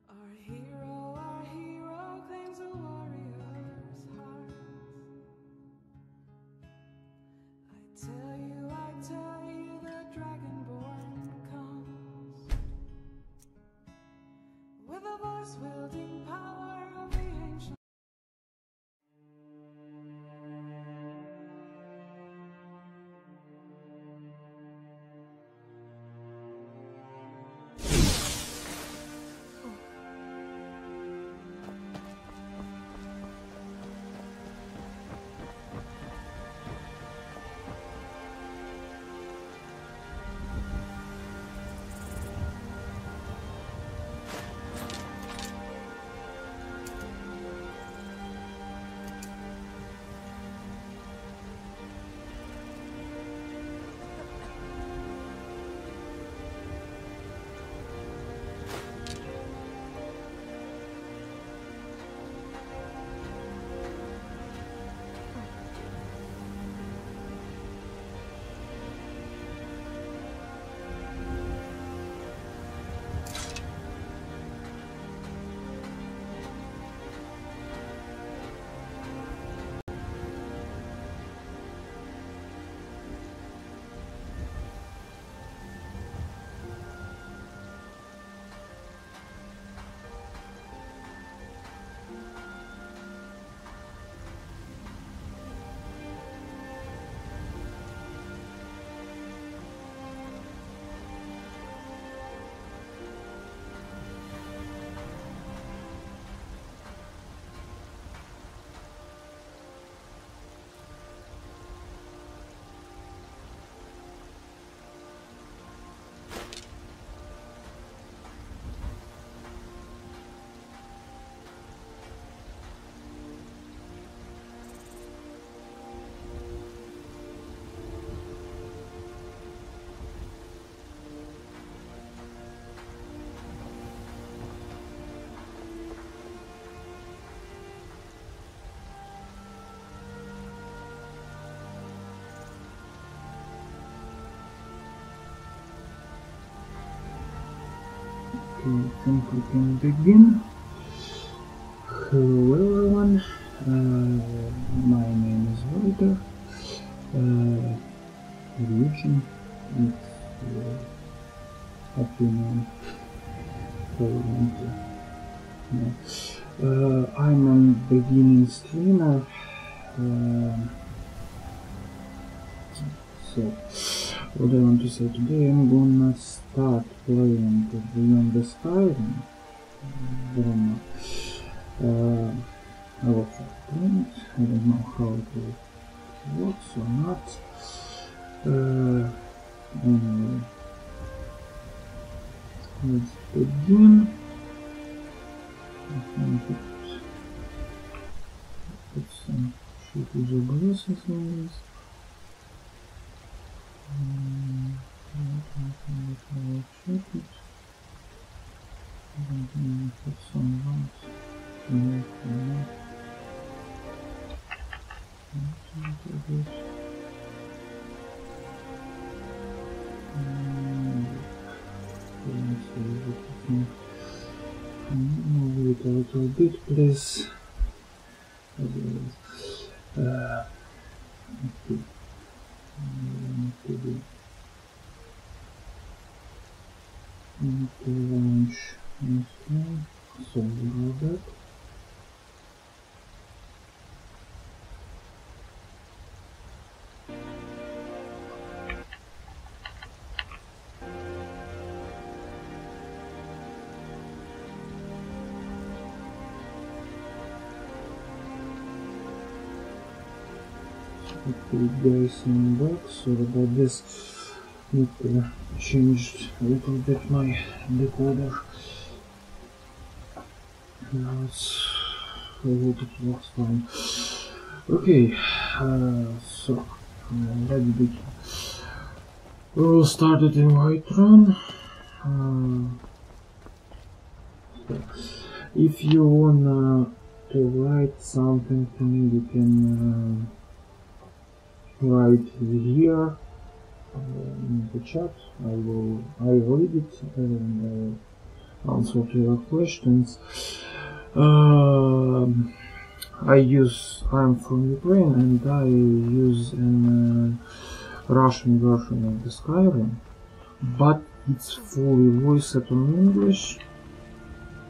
Our hero claims a warrior's heart. I tell you, the Dragonborn comes with a voice wielding power of the ancient. Okay, I think we can begin. Hello everyone, my name is Walter. Ryushin, it's happy name for I'm a beginning streamer, so what I want to say today, I'm gonna start playing Beyond the Skyrim, Bruma. I will start playing it. I don't know how it works or not. Anyway, let's begin. I think put some shooter glasses on this. I will check it. Put some lights here for that. Move it a little bit, please. Need to launch this one. Sorry about that. Okay guys, I'm back. Sorry about this. Need to change a little bit my decoder. Now it's I hope it works fine. Okay, so let's begin. We'll start it in Whiterun. If you wanna to write something to me, you can right here in the chat. I read it and answer to your questions. I'm from Ukraine and I use an Russian version of the Skyrim, but it's fully voiced in English.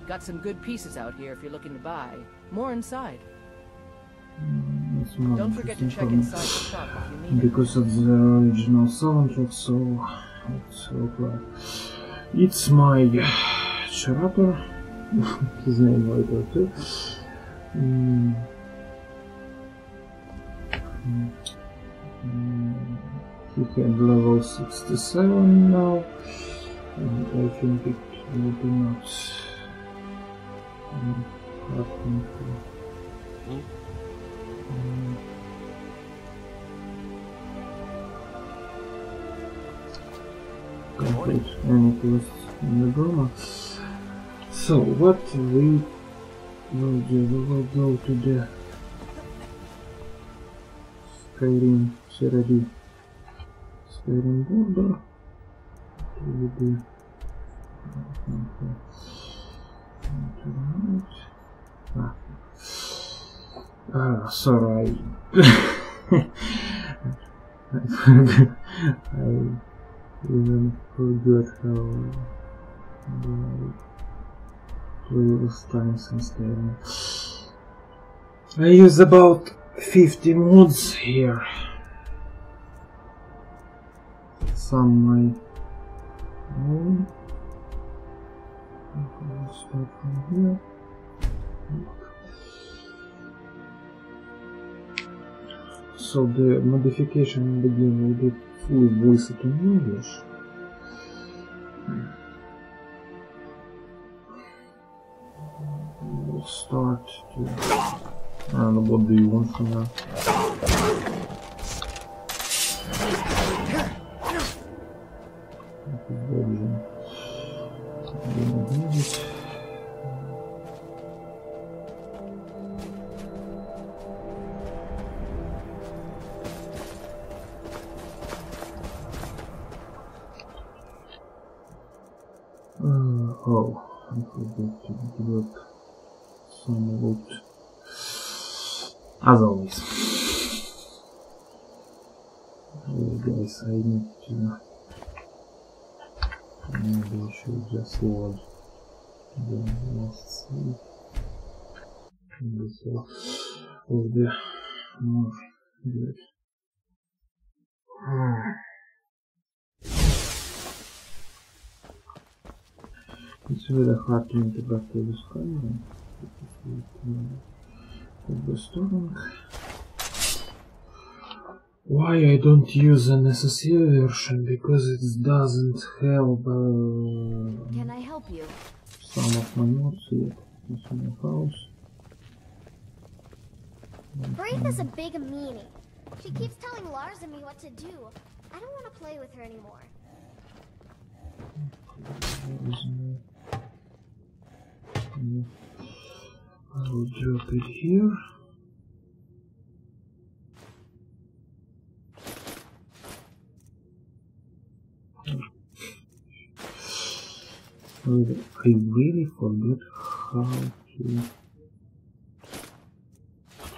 Got some good pieces out here if you're looking to buy. More inside. It's more Don't forget to check interesting inside the shop if you need it. because it's the original soundtrack, so it's okay. It's my curator. His name right there too. He had level 67 now, and I think it will be not happening. Complete any quests in the Bruma. So what we will do, we will go to the Cyrodiil border. Sorry, I even forgot how previous times in Skyrim. I use about 50 mods here. Some my own. I'll start from here. So the modification in the game will be fully voiced in English. We'll start to... I don't know, what do you want from now? Oh, I forgot to drop some loot. As always. Oh, guys, I need to... Maybe I should just load the last save. And this of the more good. It's really hard to integrate to the Skyrim. Why I don't use an SSE version? Because it doesn't have Can I help you? some of my mods yet. It's in my house. Brave is a big meanie. She keeps telling Lars and me what to do. I don't want to play with her anymore. I will drop it here. I really forgot how to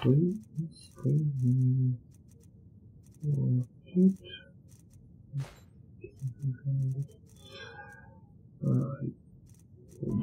play this game. Hold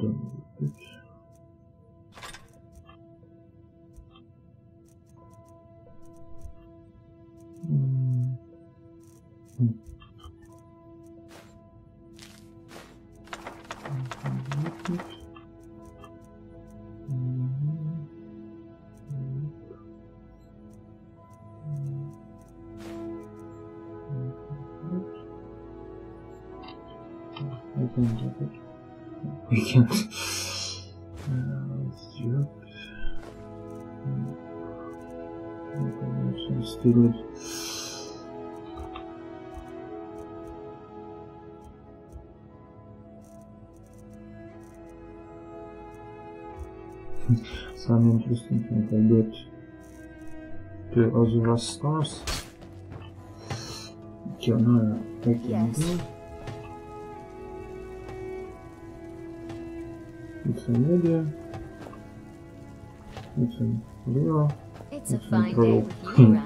on a bit. We can't. Let's drop. Okay, still it. Some interesting thing I got 2 Azura stars Okay, now I can Yes. go. It's a media. It's a Leo. It's a It's fine day control. with you around.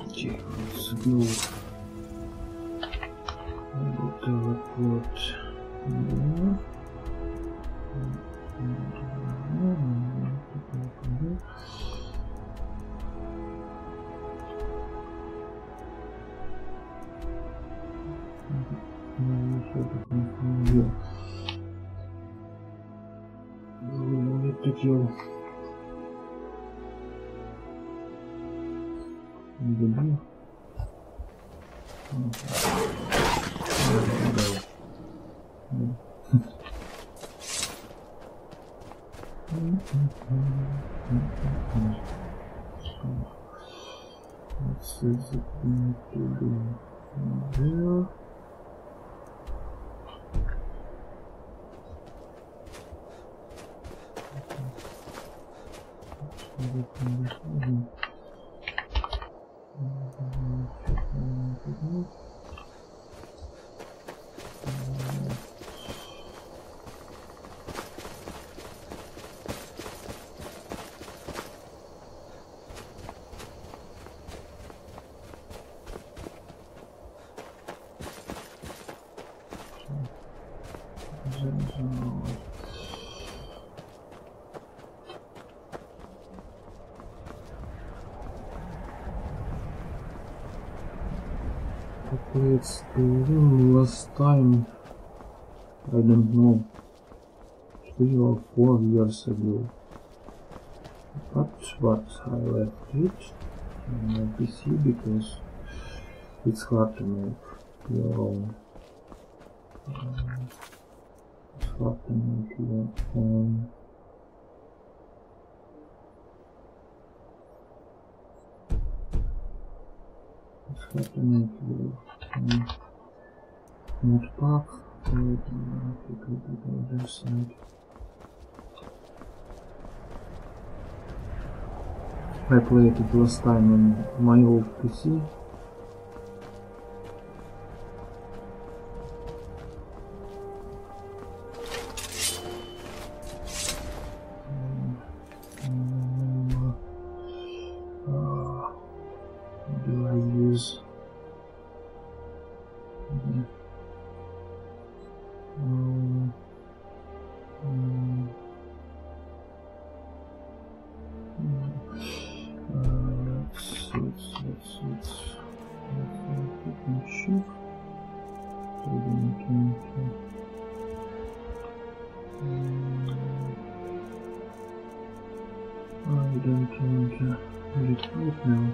Okay, let's go. I will teleport there. We need to kill the bear. What is it going to do there? It's the last time, I don't know, 3 or 4 years ago. But I left it on my PC because it's hard to make your own. It's hard to make your own. It's hard to make your own mod pack. Wait, I have to go to the other side. I played it last time on my old PC. What do I use? I don't want to read it right now.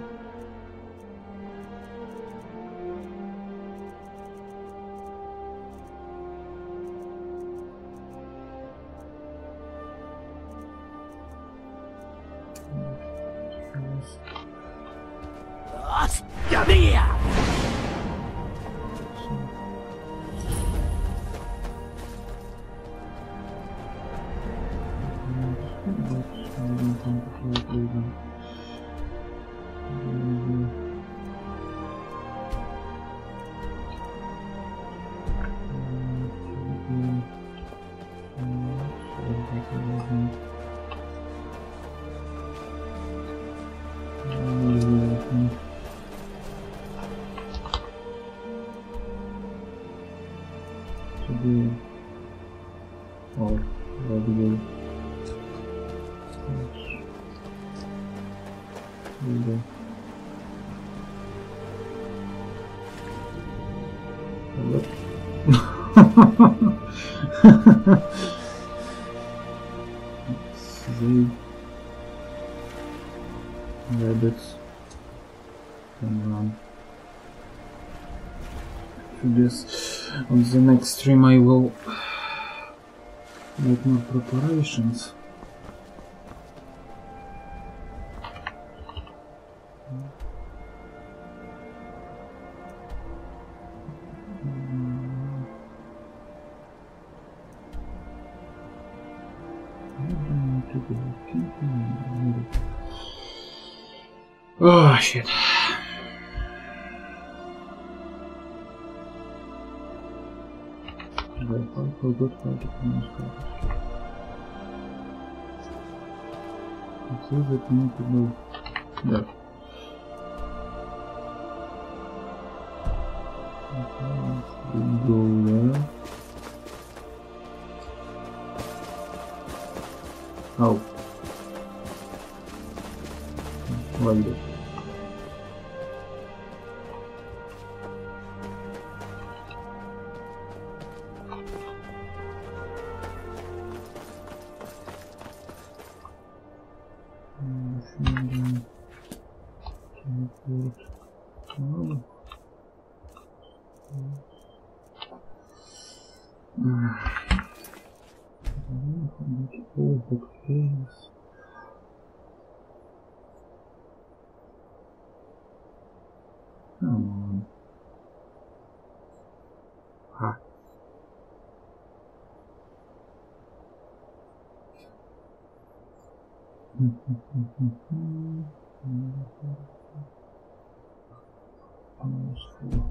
Save rabbits and run to this. On the next stream I will make more preparations. What do I need to Oh shit. I forgot how to pronounce that. It says that we need to go there. Okay, let's go there. Oh. Like that. Come on. Ha. Almost full.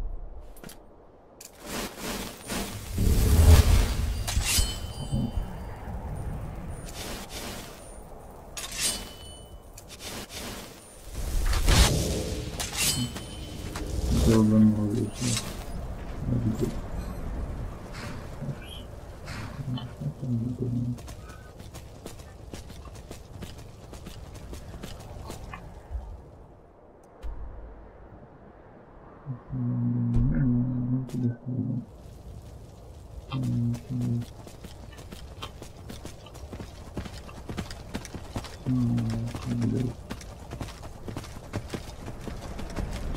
Building all this. That'd be good. Oops. What am I doing?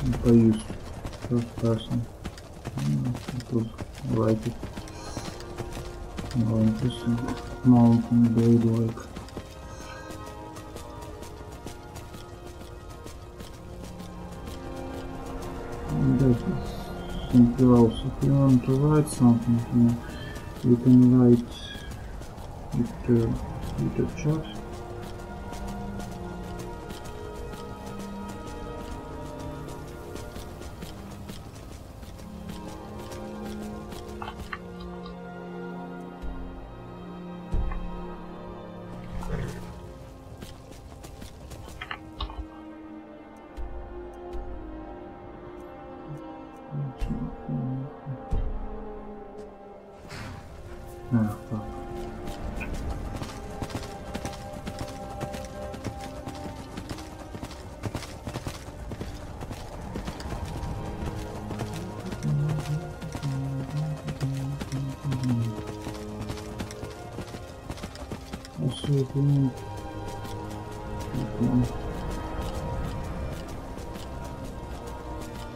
If I use first person, I could write it more interesting. Mountain blade like. That is simply also. If you want to write something here, you can write it with the chat. Ah, fuck. Also, if you need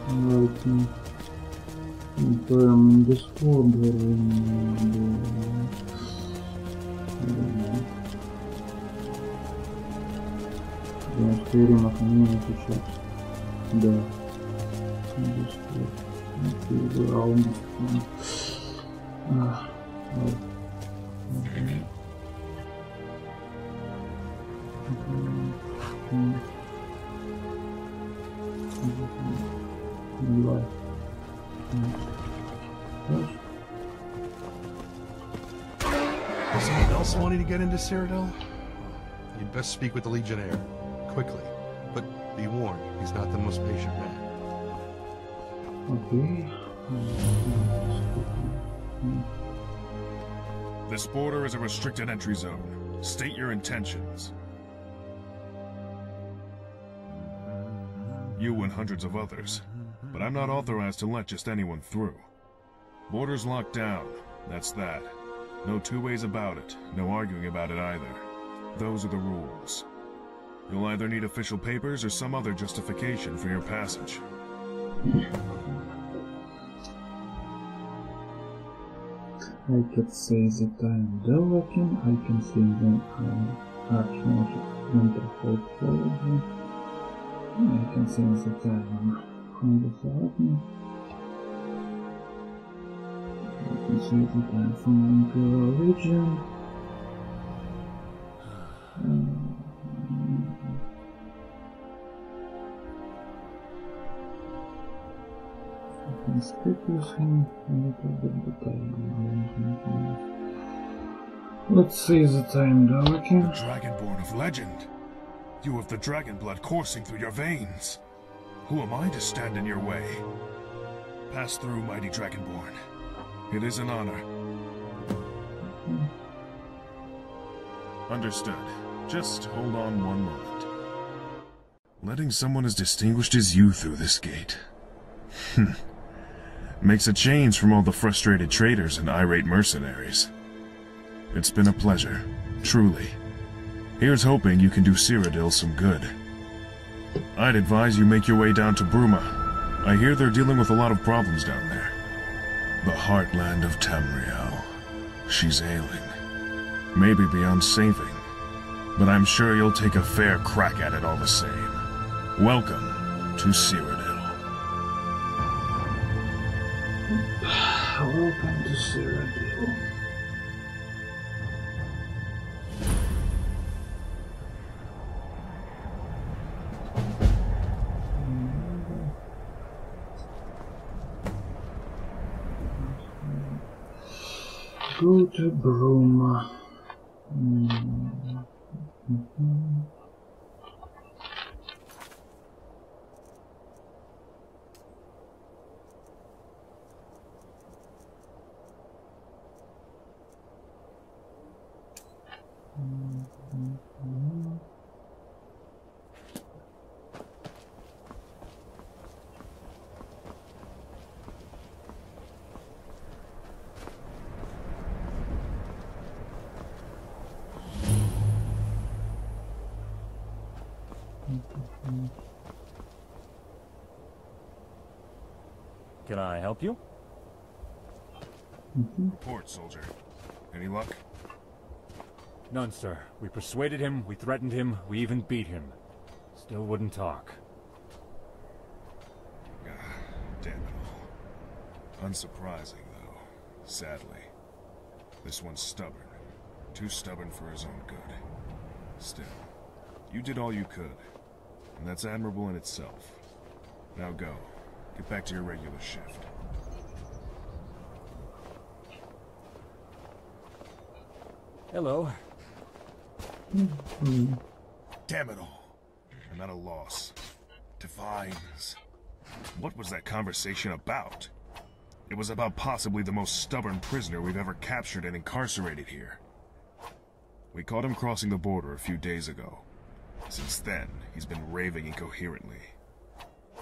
writing in Discord or in the Skyrim community chat there. Discord. Okay, around this one. Right. Okay. Someone else wanting to get into Cyrodiil? You'd best speak with the Legionnaire. Quickly. But be warned, he's not the most patient man. Okay. This border is a restricted entry zone. State your intentions. You and hundreds of others. But I'm not authorized to let just anyone through. Border's locked down. That's that. No two ways about it. No arguing about it either. Those are the rules. You'll either need official papers or some other justification for your passage. I could say that I'm developing, I can say that I'm anthropology. I can say that I'm developing. I can say that I'm from Imperial Legion. Conspicuously, let's see the time, Darky. Dragonborn of legend. You have the dragon blood coursing through your veins. Who am I to stand in your way? Pass through, mighty Dragonborn. It is an honor. Understood. Just hold on one moment. Letting someone as distinguished as you through this gate. Makes a change from all the frustrated traders and irate mercenaries. It's been a pleasure, truly. Here's hoping you can do Cyrodiil some good. I'd advise you make your way down to Bruma. I hear they're dealing with a lot of problems down there. The heartland of Tamriel. She's ailing. Maybe beyond saving. But I'm sure you'll take a fair crack at it all the same. Welcome to Cyrodiil. Welcome to Cyrodiil. Go to Bruma. Can I help you? Report, soldier. Any luck? None, sir. We persuaded him, we threatened him, we even beat him. Still wouldn't talk. Damn it all. Unsurprising, though. Sadly. This one's stubborn. Too stubborn for his own good. Still, you did all you could. And that's admirable in itself. Now go. Get back to your regular shift. Hello. Damn it all. I'm at a loss. Divines. What was that conversation about? It was about possibly the most stubborn prisoner we've ever captured and incarcerated here. We caught him crossing the border a few days ago. Since then, he's been raving incoherently.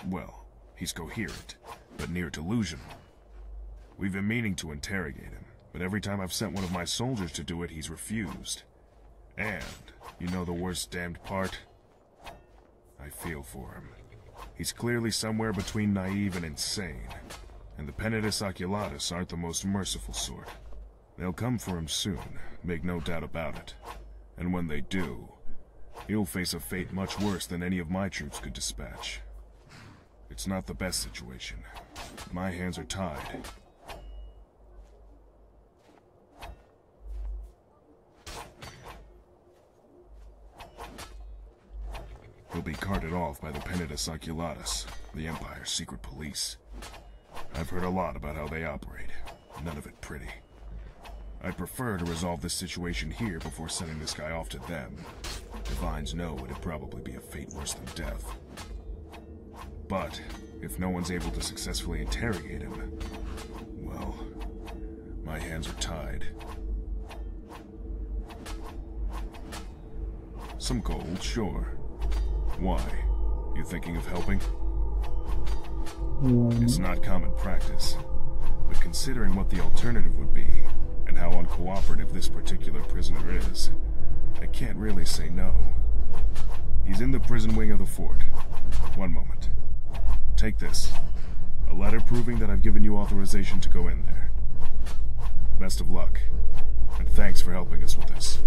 Well, he's coherent, but near delusional. We've been meaning to interrogate him, but every time I've sent one of my soldiers to do it, he's refused. And, you know the worst damned part? I feel for him. He's clearly somewhere between naive and insane. And the Penitus Oculatus aren't the most merciful sort. They'll come for him soon, make no doubt about it. And when they do, he'll face a fate much worse than any of my troops could dispatch. It's not the best situation. My hands are tied. He'll be carted off by the Penitus Oculatus, the Empire's secret police. I've heard a lot about how they operate. None of it pretty. I'd prefer to resolve this situation here before sending this guy off to them. Divines know it'd probably be a fate worse than death. But, if no one's able to successfully interrogate him, well, my hands are tied. Some gold, sure. Why? You thinking of helping? It's not common practice, but considering what the alternative would be, and how uncooperative this particular prisoner is, I can't really say no. He's in the prison wing of the fort. One moment. Take this. A letter proving that I've given you authorization to go in there. Best of luck, and thanks for helping us with this.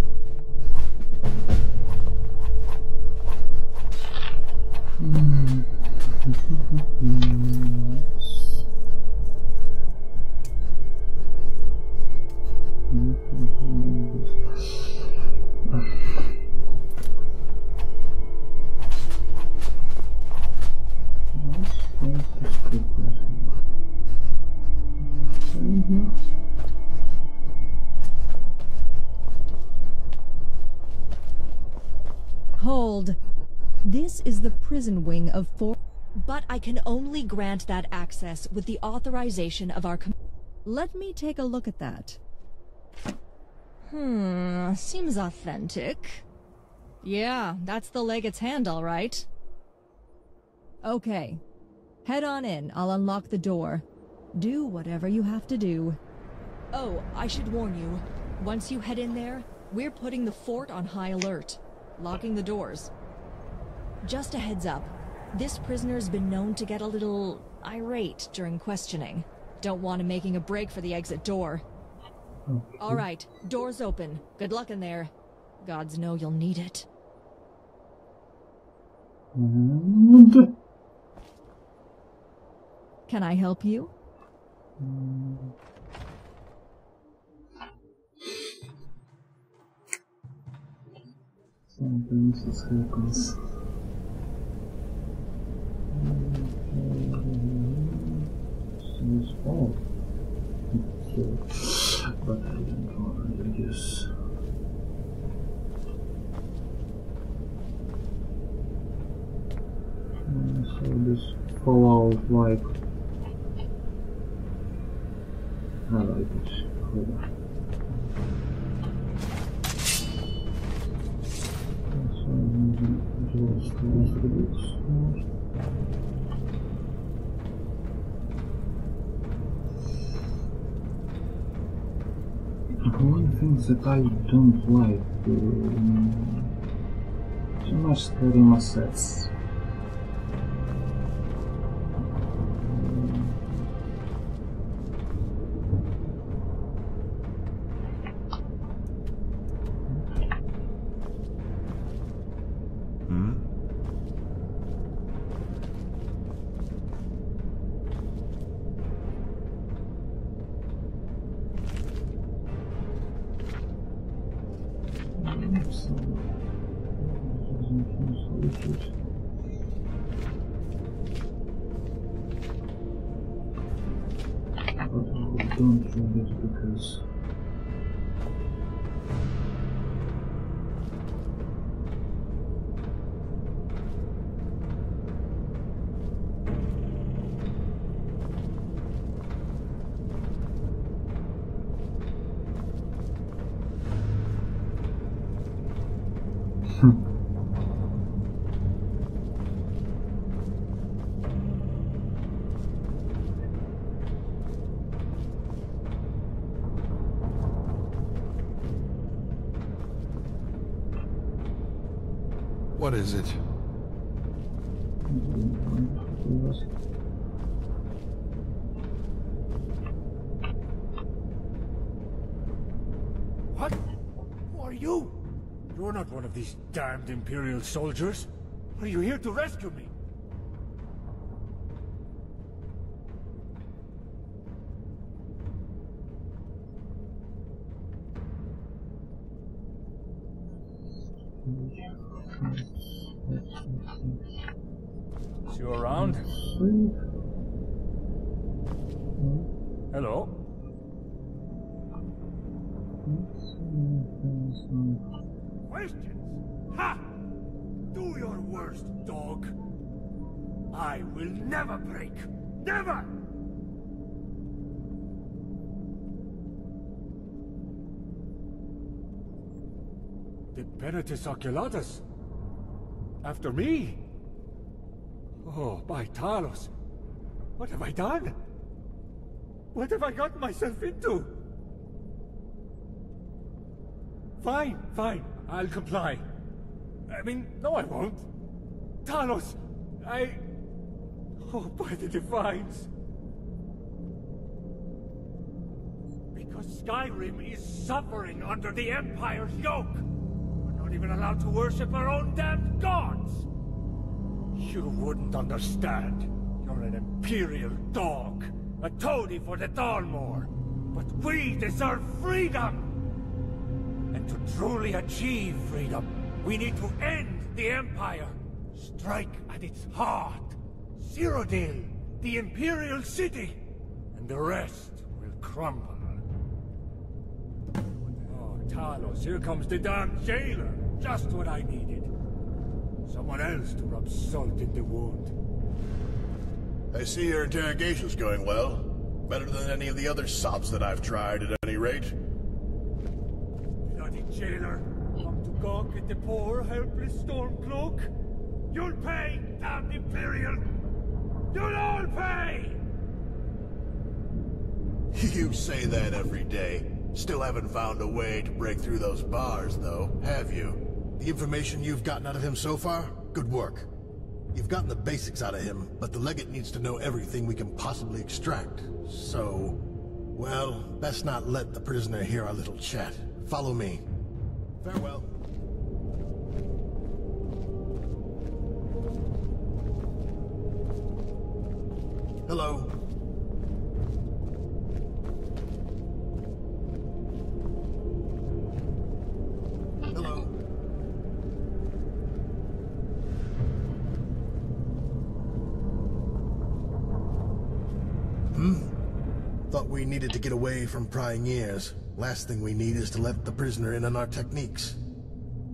This is the prison wing of Fort. But I can only grant that access with the authorization of our Let me take a look at that. Seems authentic. Yeah, that's the Legate's hand, all right. Okay. Head on in, I'll unlock the door. Do whatever you have to do. Oh, I should warn you. Once you head in there, we're putting the fort on high alert. Locking the doors. Just a heads up. This prisoner's been known to get a little irate during questioning. Don't want him making a break for the exit door. Okay. All right, door's open. Good luck in there. Gods know you'll need it. And... Can I help you? Sometimes this happens. Oh. But I don't want to use. So this follows like I like it. Cool. So I'm just close the books. One thing that I don't like too much Skyrim assets. Don't do this because What is it? What? Who are you? You're not one of these damned Imperial soldiers. Are you here to rescue me? Is you around? Hello? Questions? Ha! Do your worst, dog. I will never break. Never! The Penitus Oculatus? After me? Oh, by Talos. What have I done? What have I gotten myself into? Fine, fine. I'll comply. I mean, no I won't. Talos, Oh, by the Divines. Because Skyrim is suffering under the Empire's yoke. We're not even allowed to worship our own damned gods. You wouldn't understand. You're an Imperial dog. A toady for the Thalmor. But we deserve freedom! And to truly achieve freedom, we need to end the Empire. Strike at its heart. Cyrodiil, the Imperial city. And the rest will crumble. Oh, Talos, here comes the damn jailer. Just what I needed. Someone else to rub salt in the wound. I see your interrogation's going well. Better than any of the other sops that I've tried, at any rate. Bloody jailer! Come to gawk at the poor, helpless Stormcloak? You'll pay, damned Imperial! You'll all pay! You say that every day. Still haven't found a way to break through those bars, though, have you? The information you've gotten out of him so far? Good work. You've gotten the basics out of him, but the Legate needs to know everything we can possibly extract. So... well, best not let the prisoner hear our little chat. Follow me. Farewell. Hello. Hello. Thought we needed to get away from prying ears. Last thing we need is to let the prisoner in on our techniques.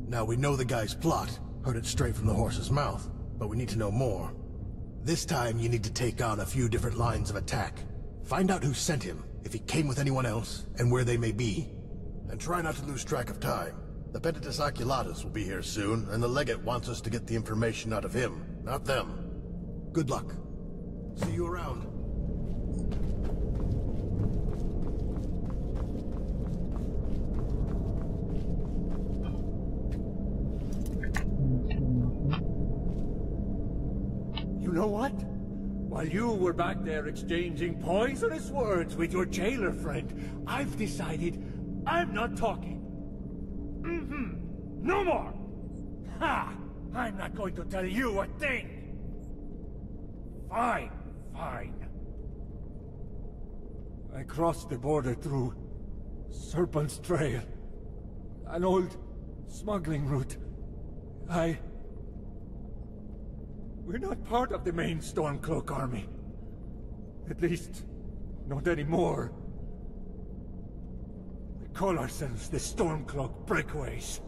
Now we know the guy's plot. Heard it straight from the horse's mouth. But we need to know more. This time you need to take on a few different lines of attack. Find out who sent him, if he came with anyone else, and where they may be. And try not to lose track of time. The Pentatus Oculatus will be here soon, and the Legate wants us to get the information out of him, not them. Good luck. See you around. You know what? While you were back there exchanging poisonous words with your jailer friend, I've decided I'm not talking. No more! Ha! I'm not going to tell you a thing! Fine, fine. I crossed the border through Serpent's Trail, an old smuggling route. We're not part of the main Stormcloak army. At least, not anymore. We call ourselves the Stormcloak Breakaways.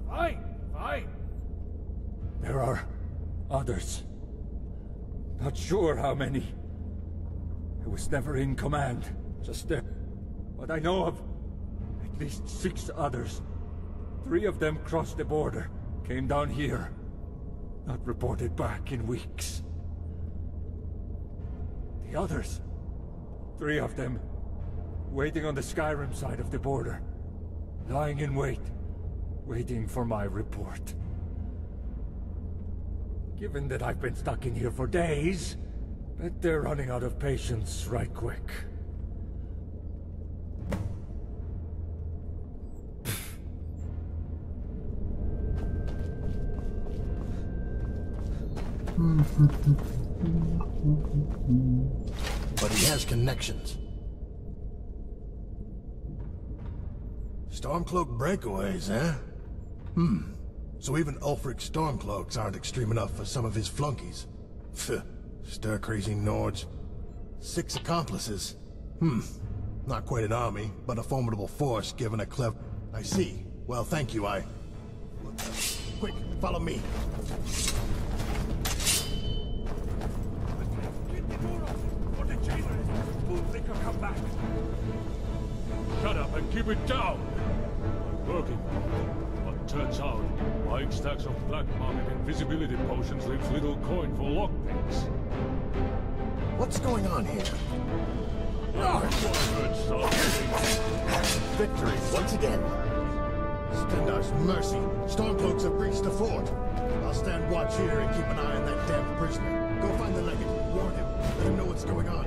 Fine. There are others. Not sure how many. I was never in command, just there. But I know of at least 6 others. 3 of them crossed the border, came down here. Not reported back in weeks. The others, 3 of them, waiting on the Skyrim side of the border. Lying in wait, waiting for my report. Given that I've been stuck in here for days, bet they're running out of patience right quick. But he has connections. Stormcloak breakaways, eh? So even Ulfric's Stormcloaks aren't extreme enough for some of his flunkies. Stir-crazy Nords. 6 accomplices. Not quite an army, but a formidable force given a clever... I see. Well, thank you, Quick, follow me. Get the door open, or the jailer is bootlicker come back. Shut up and keep it down! I'm working. But turns out, buying stacks of black market invisibility potions leaves little coin for lockpicks. What's going on here? Victory, once again. Stendar's mercy. Stormcloaks have breached the fort. I'll stand watch here and keep an eye on that damn prisoner. Go find the Legate. Warn him. Let him know what's going on.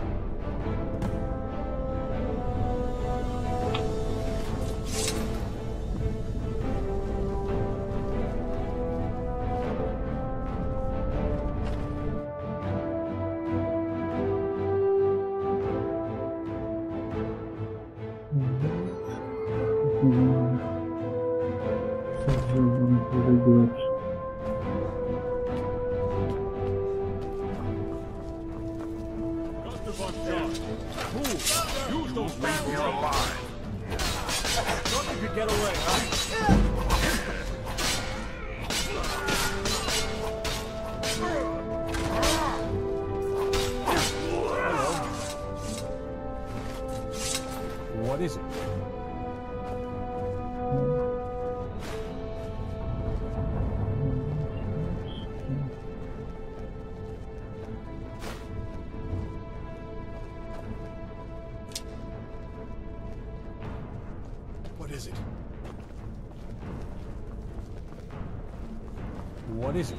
What is it?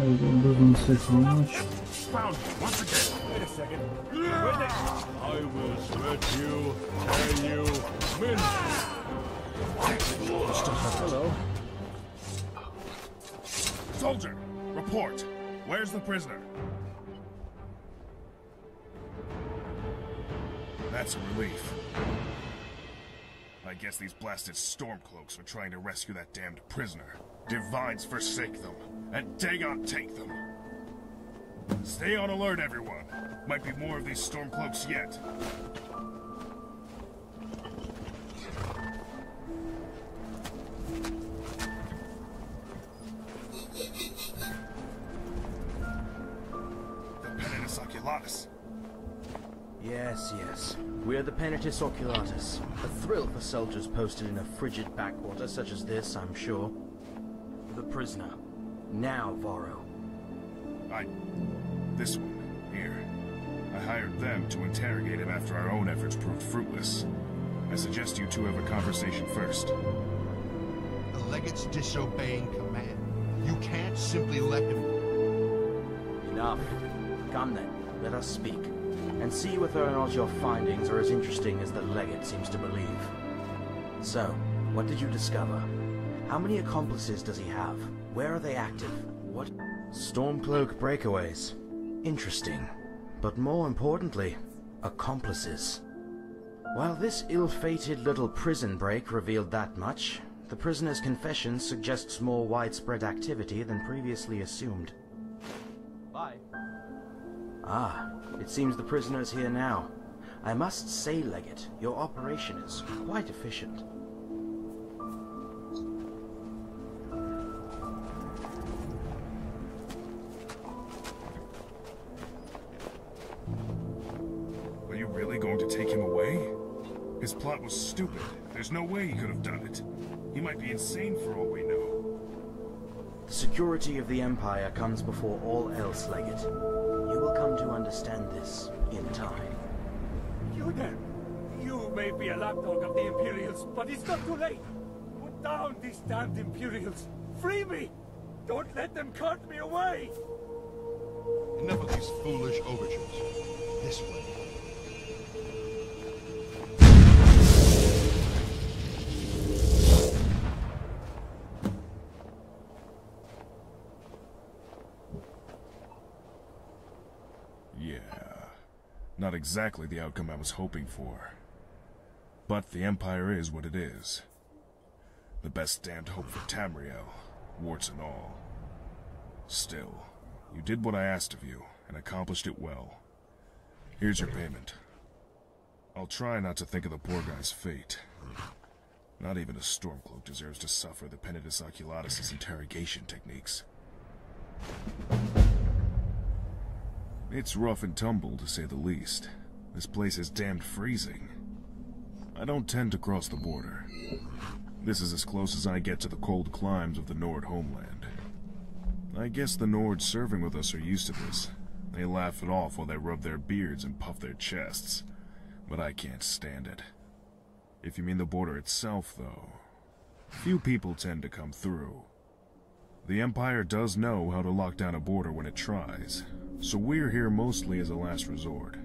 It doesn't say how much. Found you once again. Wait a second. I will shred you, tear you, mince. Hello. Soldier, report. Where's the prisoner? That's a relief. I guess these blasted Stormcloaks were trying to rescue that damned prisoner. Divines forsake them, and Dagon take them. Stay on alert, everyone. Might be more of these Stormcloaks yet. The Penitus Oculatus. Yes, yes. We're the Penitus Oculatus. A thrill for soldiers posted in a frigid backwater such as this, I'm sure. The prisoner. Now, Varro. This one, here. I hired them to interrogate him after our own efforts proved fruitless. I suggest you two have a conversation first. The legate's disobeying command. You can't simply let him... Enough. Come then, let us speak. And see whether or not your findings are as interesting as the legate seems to believe. So, what did you discover? How many accomplices does he have? Where are they active? What? Stormcloak breakaways. Interesting. But more importantly, accomplices. While this ill-fated little prison break revealed that much, the prisoner's confession suggests more widespread activity than previously assumed. Bye. Ah, it seems the prisoner's here now. I must say, Legate, your operation is quite efficient. Are you really going to take him away? His plot was stupid. There's no way he could have done it. He might be insane for all we know. The security of the Empire comes before all else, Legate. You will come to understand this in time. You there! You may be a lapdog of the Imperials, but it's not too late! Put down these damned Imperials! Free me! Don't let them cart me away! Enough of these foolish overtures. This way. Yeah, not exactly the outcome I was hoping for. But the Empire is what it is. The best damned hope for Tamriel, warts and all. Still, you did what I asked of you, and accomplished it well. Here's your payment. I'll try not to think of the poor guy's fate. Not even a Stormcloak deserves to suffer the Penitus Oculatus' interrogation techniques. It's rough and tumble, to say the least. This place is damned freezing. I don't tend to cross the border. This is as close as I get to the cold climes of the Nord homeland. I guess the Nords serving with us are used to this. They laugh it off while they rub their beards and puff their chests. But I can't stand it. If you mean the border itself, though, few people tend to come through. The Empire does know how to lock down a border when it tries, so we're here mostly as a last resort.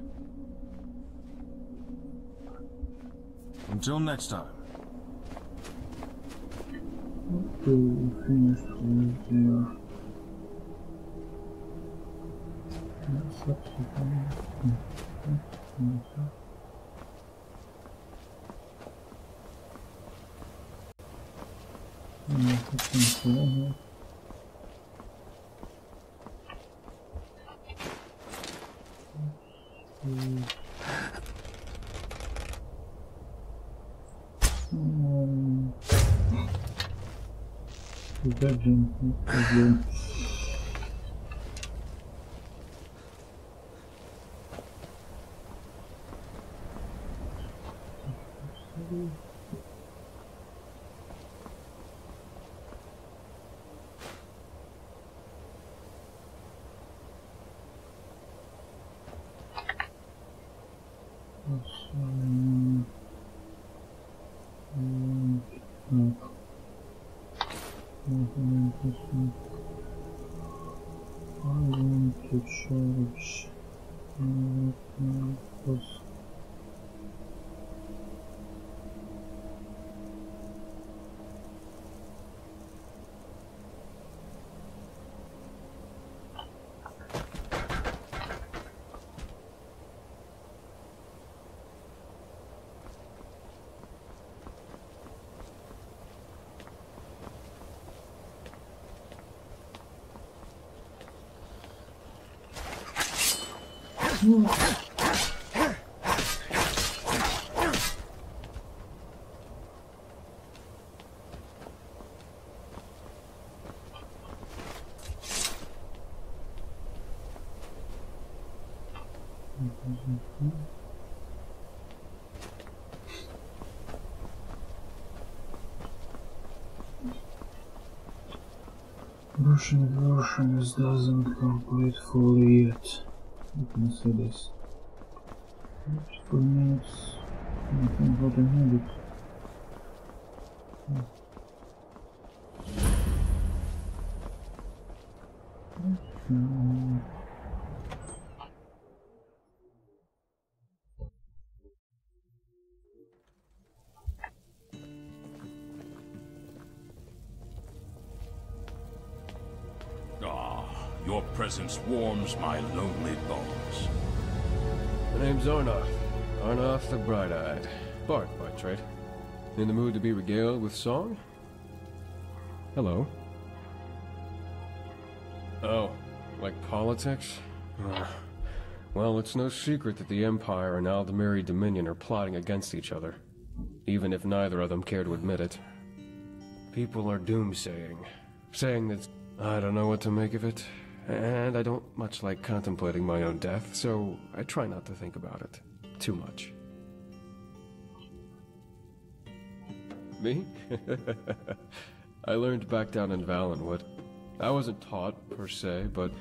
Until next time. Okay, we finished with the... want to charge. Russian version doesn't complete fully yet. You can see this. 4 minutes. I think what I needed. Your presence warms my lonely bones. My name's Arnoth. Arnoth the Bright-Eyed. Bard by trade. In the mood to be regaled with song? Hello. Oh, like politics? Well, it's no secret that the Empire and Aldemiri Dominion are plotting against each other, even if neither of them care to admit it. People are doomsaying, saying that I don't know what to make of it. And I don't much like contemplating my own death, so I try not to think about it too much. Me? I learned back down in Valenwood. I wasn't taught, per se, but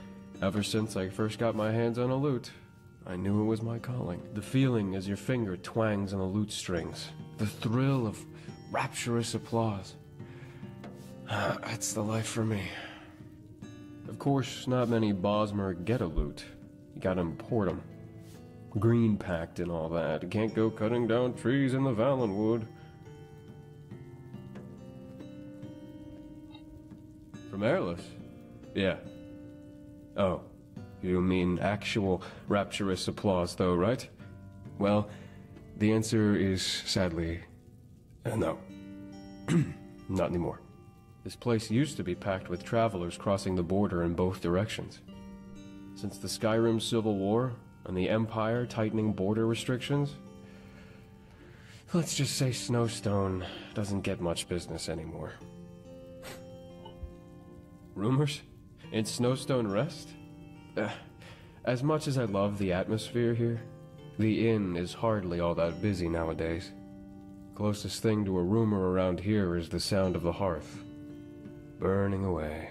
ever since I first got my hands on a lute, I knew it was my calling. The feeling as your finger twangs on the lute strings. The thrill of rapturous applause. That's the life for me. Of course, not many Bosmer get a lute. You gotta import them. Green packed and all that. You can't go cutting down trees in the Valenwood. From Airless? Yeah. Oh, you mean actual rapturous applause though, right? Well, the answer is sadly, no. Not anymore. This place used to be packed with travelers crossing the border in both directions. Since the Skyrim Civil War and the Empire tightening border restrictions, let's just say Snowstone doesn't get much business anymore. Rumors? In Snowstone Rest? As much as I love the atmosphere here, the inn is hardly all that busy nowadays. Closest thing to a rumor around here is the sound of the hearth. Burning away.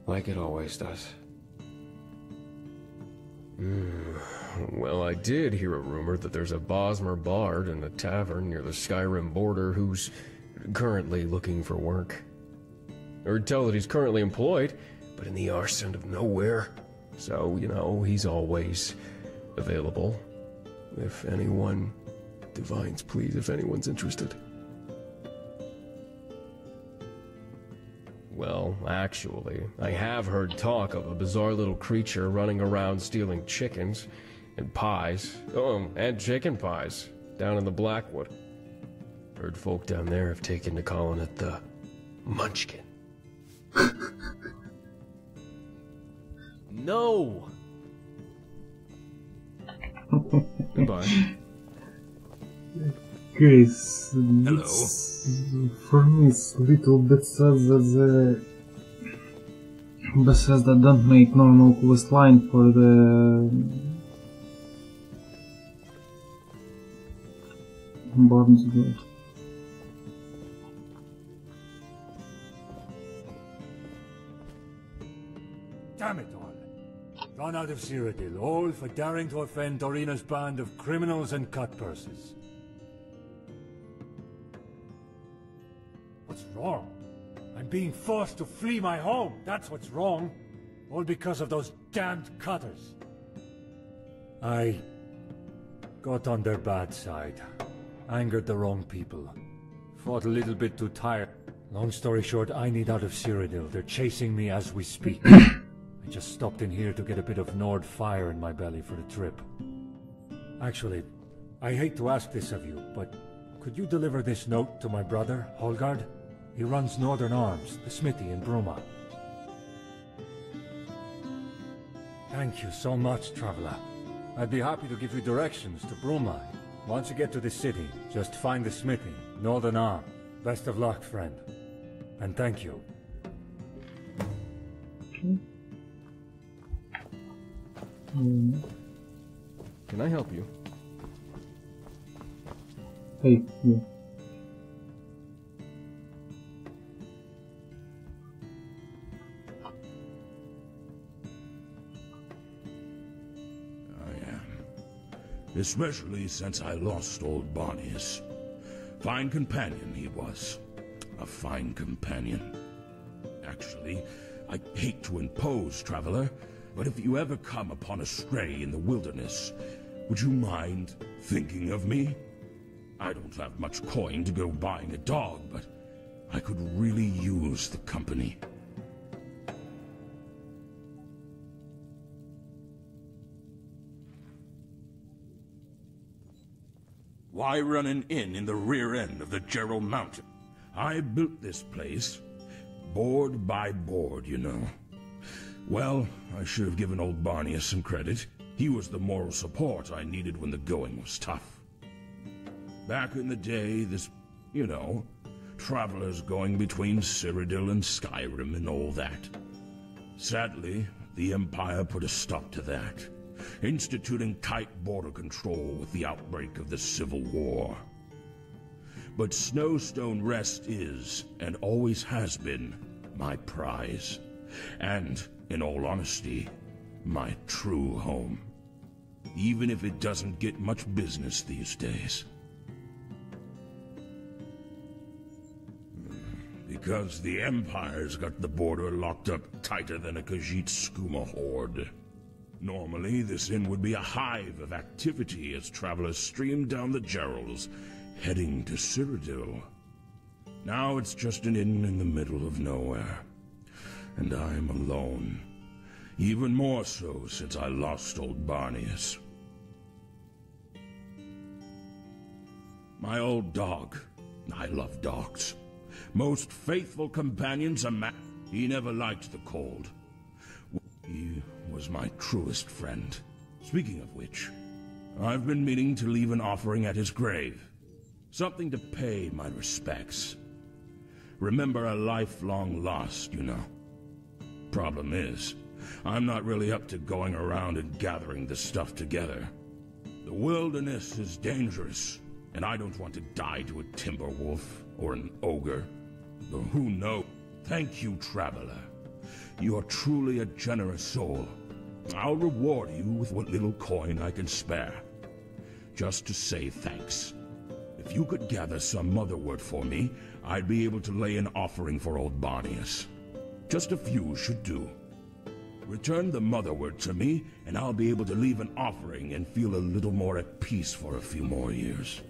Like it always does. Well, I did hear a rumor that there's a Bosmer bard in the tavern near the Skyrim border who's currently looking for work. I heard tell that he's currently employed, but in the arse end of nowhere. So, you know, he's always available. If anyone... Divines, please, if anyone's interested. Well, actually, I have heard talk of a bizarre little creature running around stealing chickens and pies. Oh, and chicken pies down in the Blackwood. Heard folk down there have taken to calling it the Munchkin. No! Goodbye. Guys, for me it's a little bit sad that the Bethesda don't make normal quest line for the Barnes Guild. Damn it all. Run out of Cyrodiil, all for daring to offend Dorina's band of criminals and cutpurses. What's wrong? I'm being forced to flee my home. That's what's wrong. All because of those damned cutters. I got on their bad side. Angered the wrong people. Fought a little bit too tired. Long story short, I need out of Cyrodiil. They're chasing me as we speak. I just stopped in here to get a bit of Nord fire in my belly for the trip. Actually, I hate to ask this of you, but could you deliver this note to my brother, Holgard? He runs Northern Arms, the smithy in Bruma. Thank you so much, Traveler. I'd be happy to give you directions to Bruma. Once you get to the city, just find the smithy, Northern Arm. Best of luck, friend. And thank you. Can I help you? Hey, yeah. Especially since I lost old Barnius. Fine companion he was. A fine companion. Actually, I hate to impose, Traveler, but if you ever come upon a stray in the wilderness, would you mind thinking of me? I don't have much coin to go buying a dog, but I could really use the company. Why run an inn in the rear end of the Gerald Mountain? I built this place, board by board, you know. Well, I should have given old Barnius some credit. He was the moral support I needed when the going was tough. Back in the day, this, you know, travelers going between Cyrodiil and Skyrim and all that. Sadly, the Empire put a stop to that, instituting tight border control with the outbreak of the Civil War. But Snowstone Rest is, and always has been, my prize. And, in all honesty, my true home. Even if it doesn't get much business these days. Because the Empire's got the border locked up tighter than a Khajiit skooma horde. Normally, this inn would be a hive of activity as travelers stream down the Gerals, heading to Cyrodiil. Now it's just an inn in the middle of nowhere. And I'm alone. Even more so since I lost old Barnius. My old dog. I love dogs. Most faithful companions a man. He never liked the cold. He was my truest friend. Speaking of which, I've been meaning to leave an offering at his grave. Something to pay my respects. Remember a lifelong loss, you know. Problem is, I'm not really up to going around and gathering this stuff together. The wilderness is dangerous, and I don't want to die to a timber wolf or an ogre. But who knows? Thank you, Traveler. You are truly a generous soul. I'll reward you with what little coin I can spare. Just to say thanks. If you could gather some motherwort for me, I'd be able to lay an offering for old Barnius. Just a few should do. Return the motherwort to me, and I'll be able to leave an offering and feel a little more at peace for a few more years.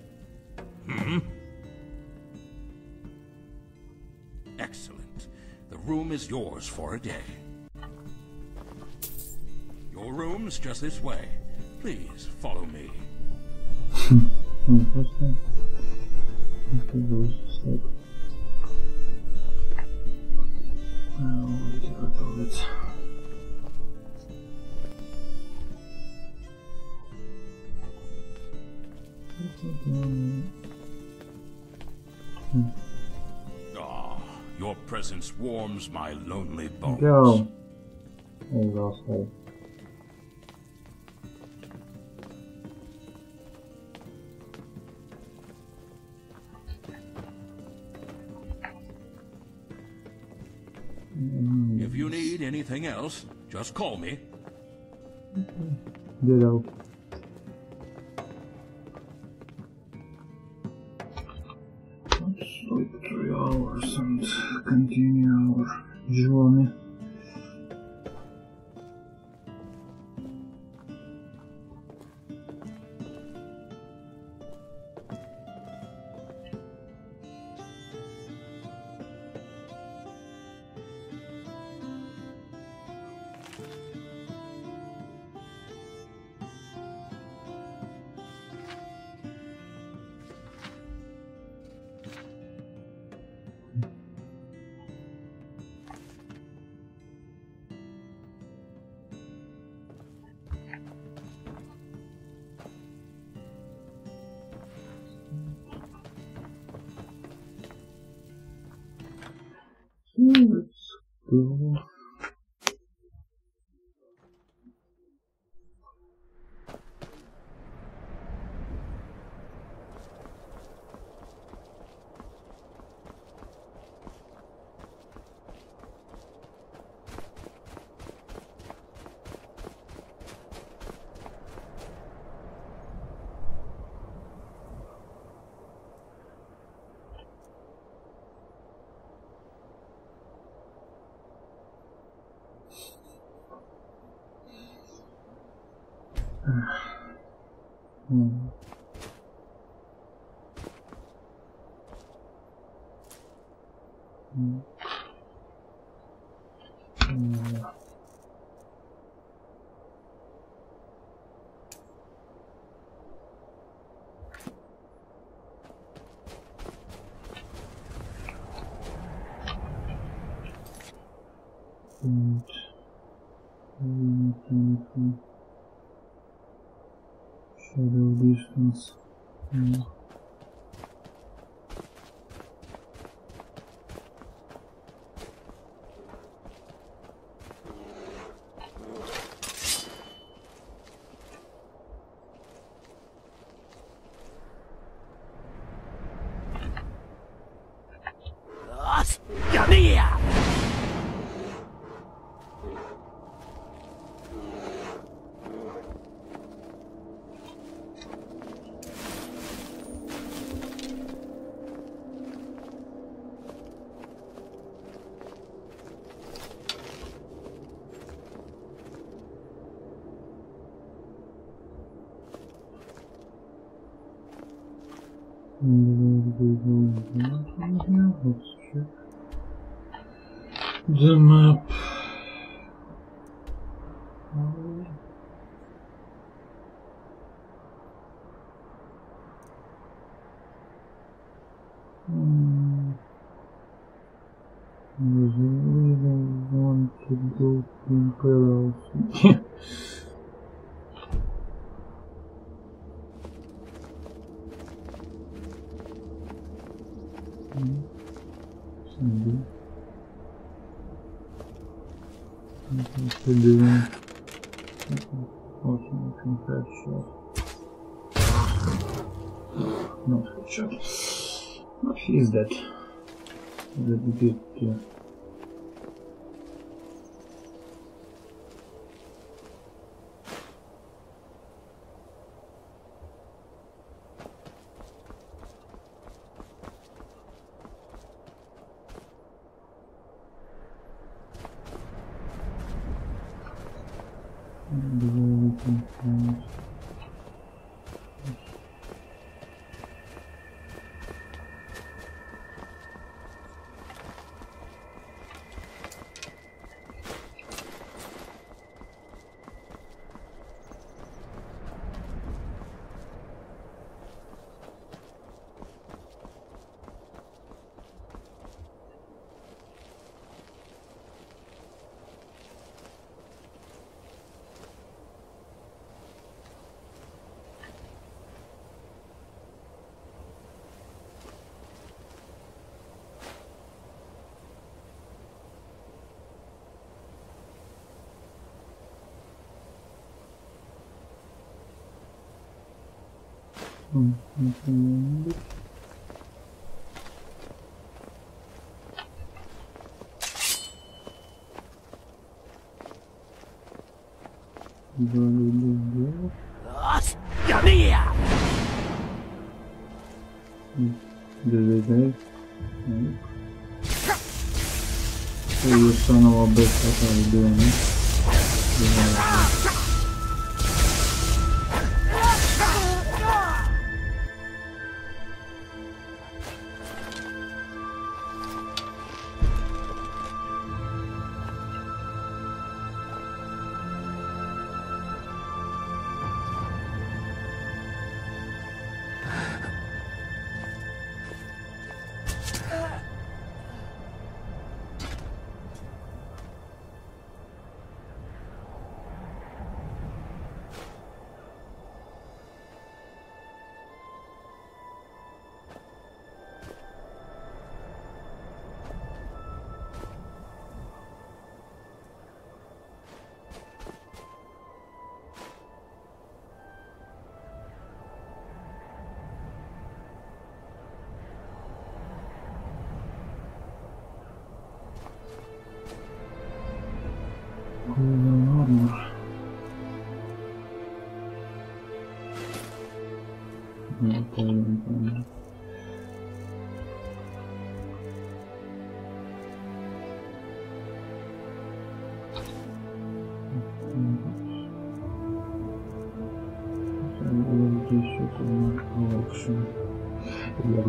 Excellent. The room is yours for a day. Your room's just this way. Please, follow me. Your presence warms my lonely bones. Go. There you go, sorry. If you need anything else, just call me. Ditto. Let's sleep 3 hours and continue. Johnny. Let's go. Shadow distance. Let's check the map. I really want to go to Imperial City. Doing awesome headshot. Not headshot. But he's dead. That's good too. You son of a bitch, what are you doing?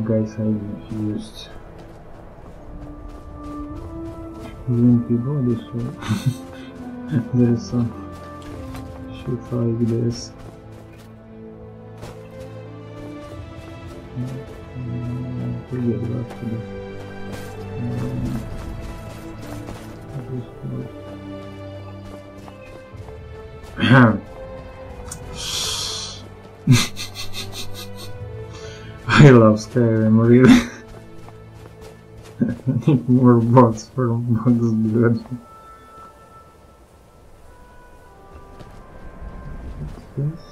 Guys, I used wimpy body, so there is some shit like this. Forget about today. I love Skyrim, really. I need more bots for bugs good. What's this?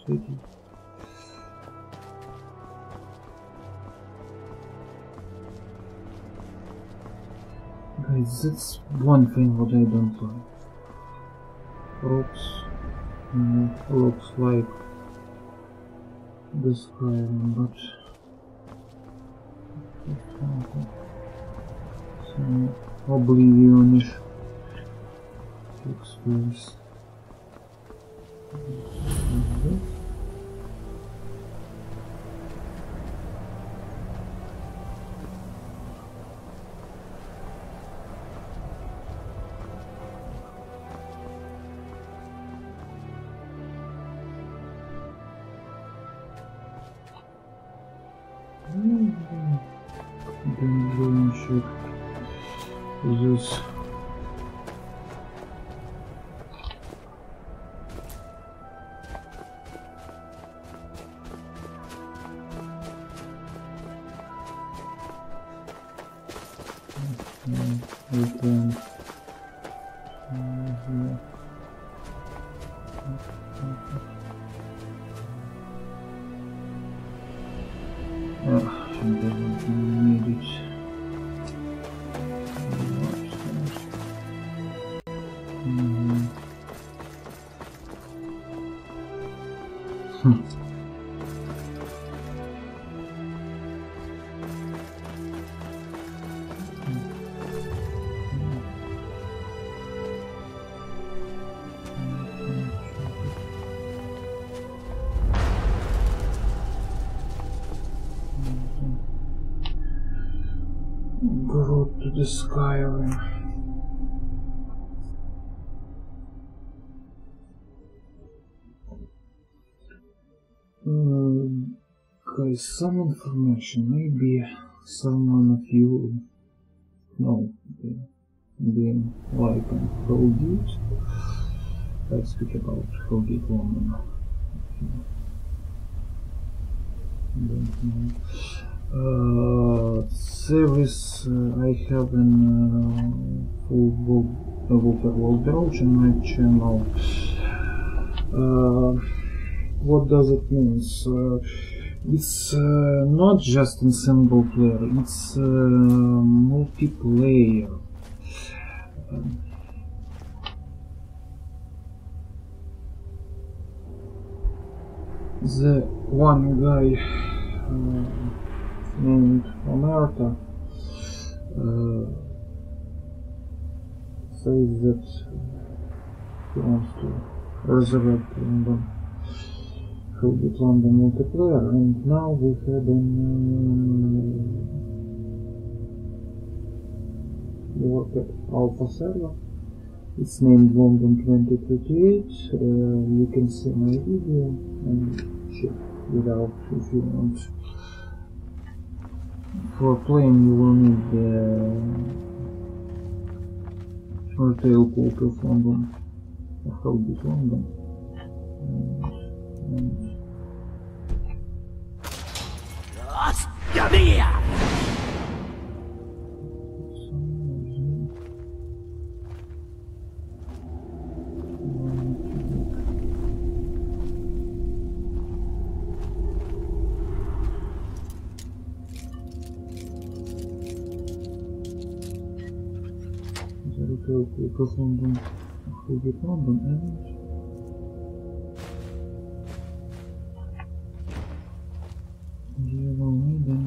City. Guys, that's one thing what I don't like. Rocks looks like the Skyrim, but some oblivionish textures. This go to the Skyrim. Guys, some information. Maybe someone of you know the like and Cyrodiil. Let's speak about Cyrodiil woman. Don't know. Series I have in full Walter World on my channel. what does it mean? It's not just in single player, it's multiplayer. The one guy named Omerta says that he wants to resurrect London, Hellgate London multiplayer, and now we have an alpha server. It's named London 2038. You can see my video and check it out if you want. For playing you will need the retail copy of London, of Hellgate London. Because London, Hellgate London, and you will need them.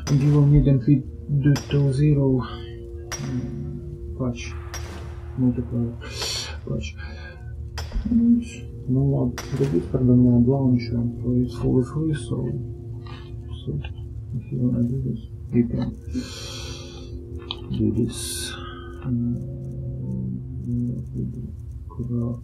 And you will need them feed to 0 patch, multiplier patch. Ну ладно, регистр данного launcher is fully free, so if you wanna do this, you can do this. Craft.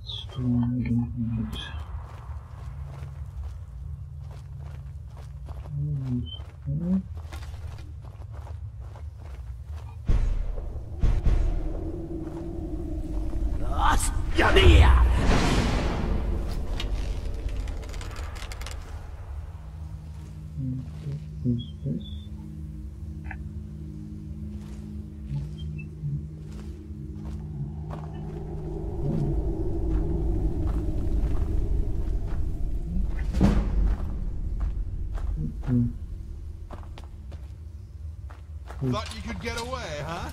Stone, I don't need. Thought you could get away, huh?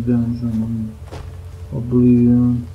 Dungeon Oblivion.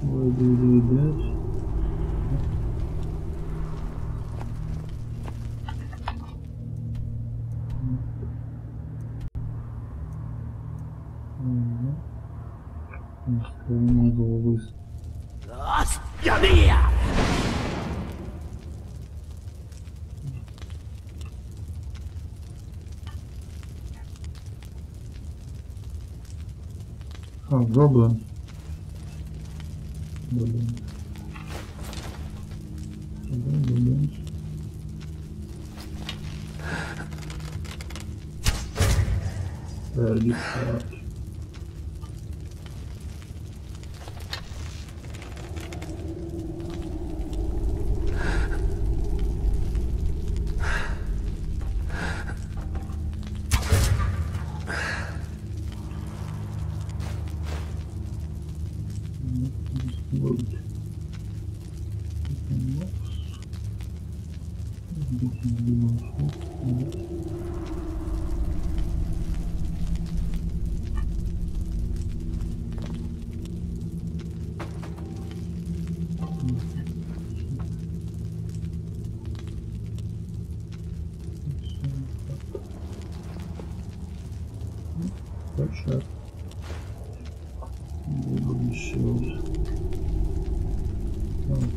Why do you do that? Skyrim as always. Oh, goblin. Goblin. Goblins. Very hard. Shot. Golden shield. Oh.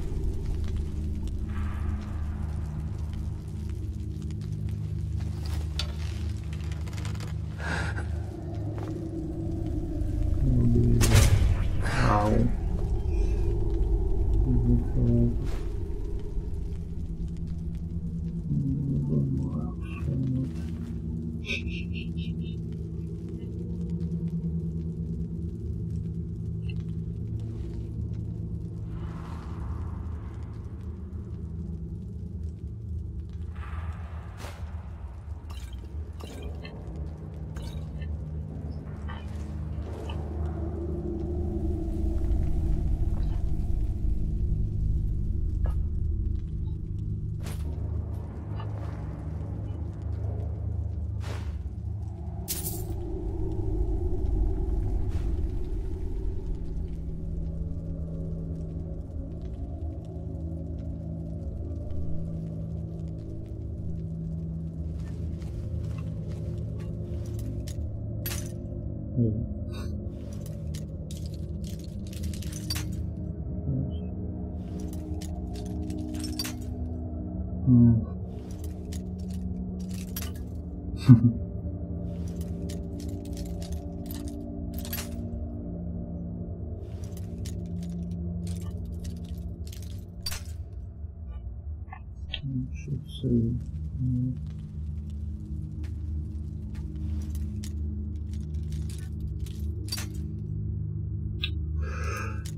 Should say.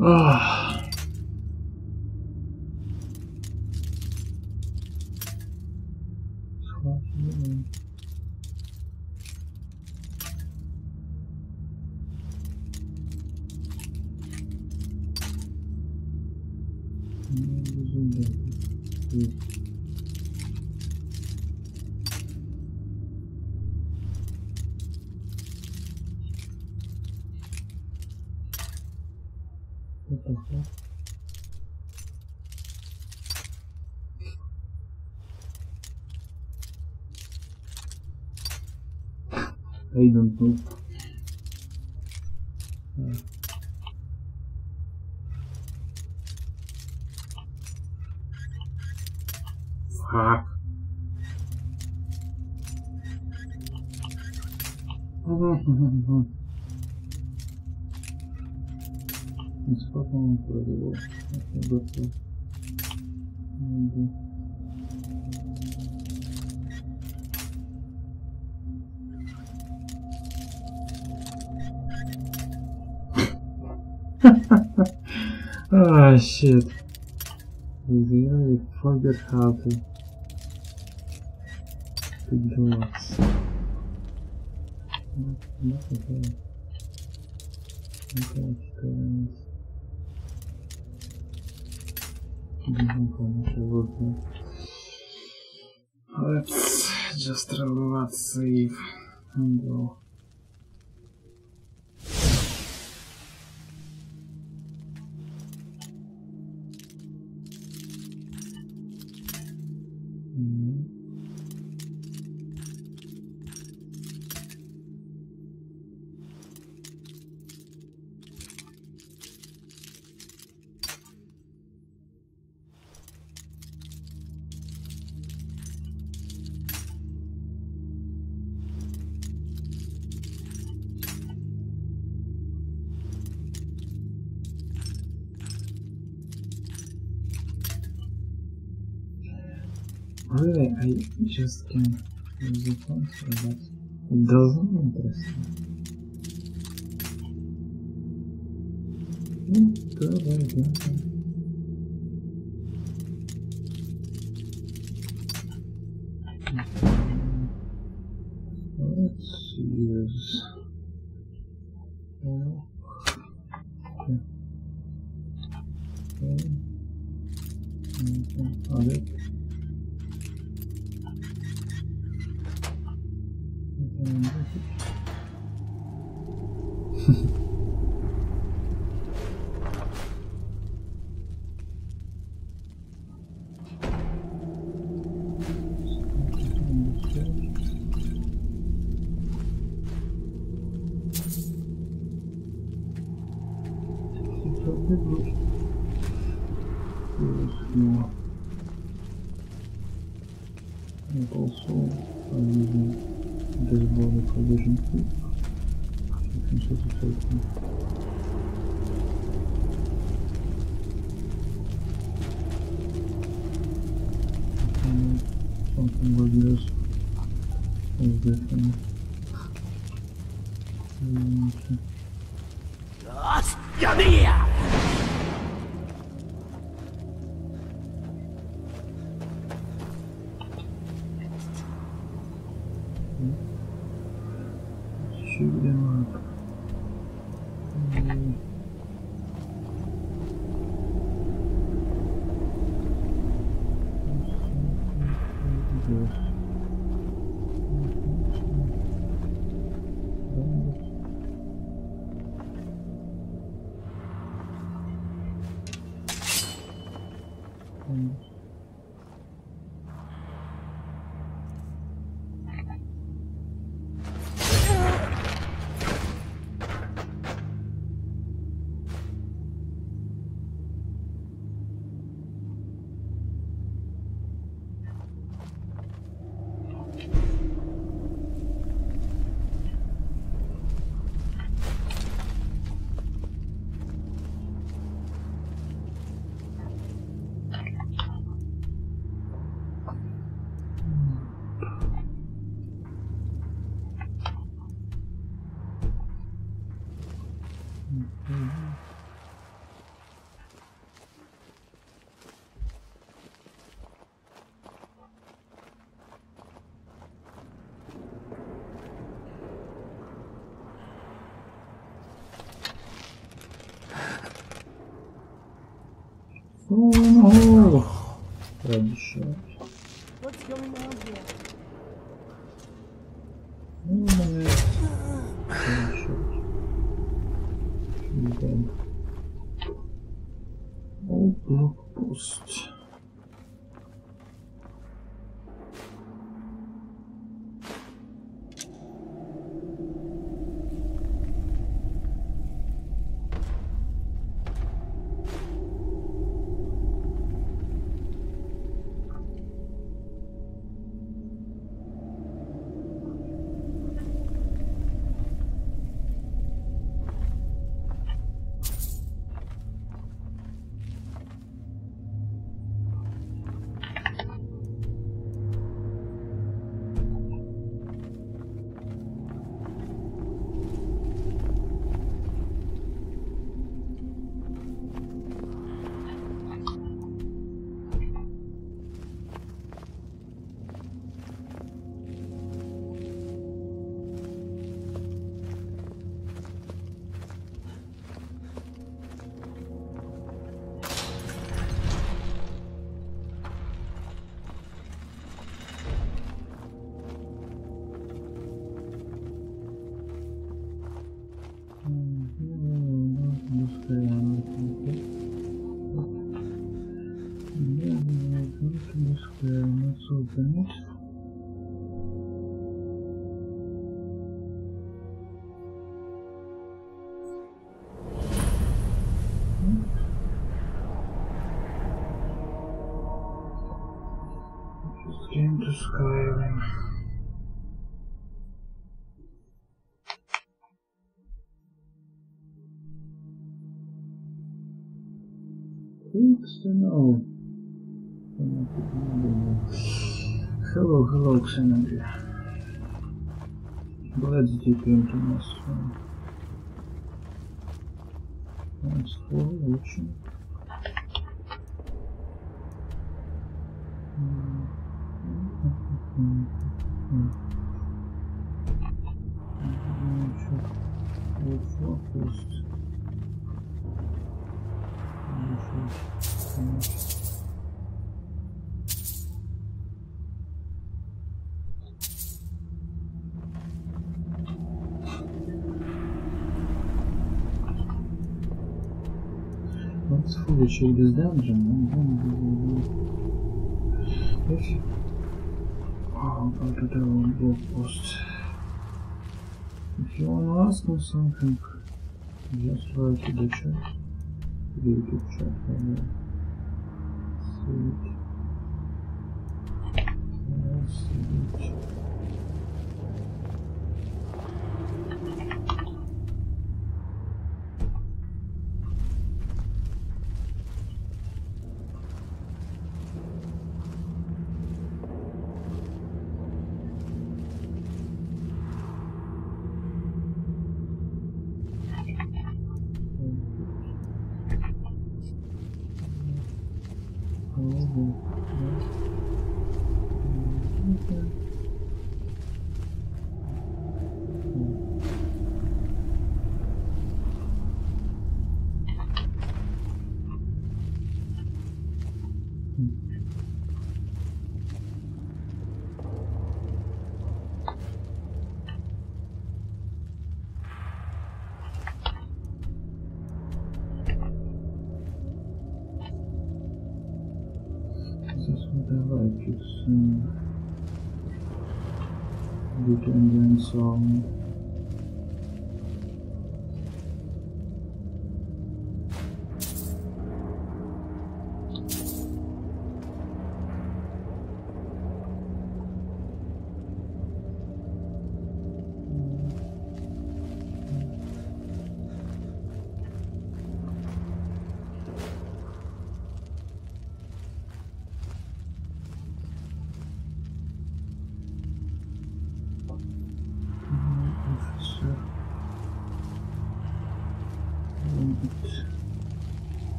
Ah. What the fuck? I don't know. Fuck. It's fucking incredible. Okay, that's it. Ah, shit. I forgot how to do it. Not okay. Okay, let's just reload save and go. Really, I just can't use the console, but it doesn't interest me. Let's use... Okay. And also I'm using this border collision key. You can set it open. Something like this. Everything. Shoot him up. Oh no! Red shot. What's going on here? Oh my god. Red shot. She's dead. Oh, block post. Let's open it. Just came to Skyrim. Thanks to know. Hello, hello, Xenobi. Glad that you came to my stream. Thanks for watching. Let's fully check this dungeon. Yes. Oh, go to the blog post. If you want to ask me something, just write to the chat. The YouTube chat. Sweet. Sweet. Good ambient sound.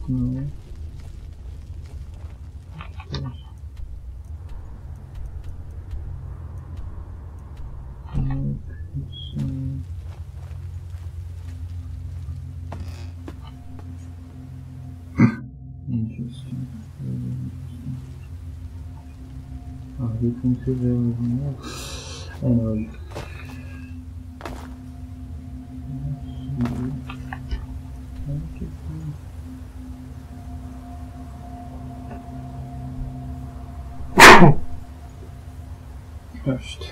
No. Interesting. Very interesting. Oh, you can see everything else. Anyway. First.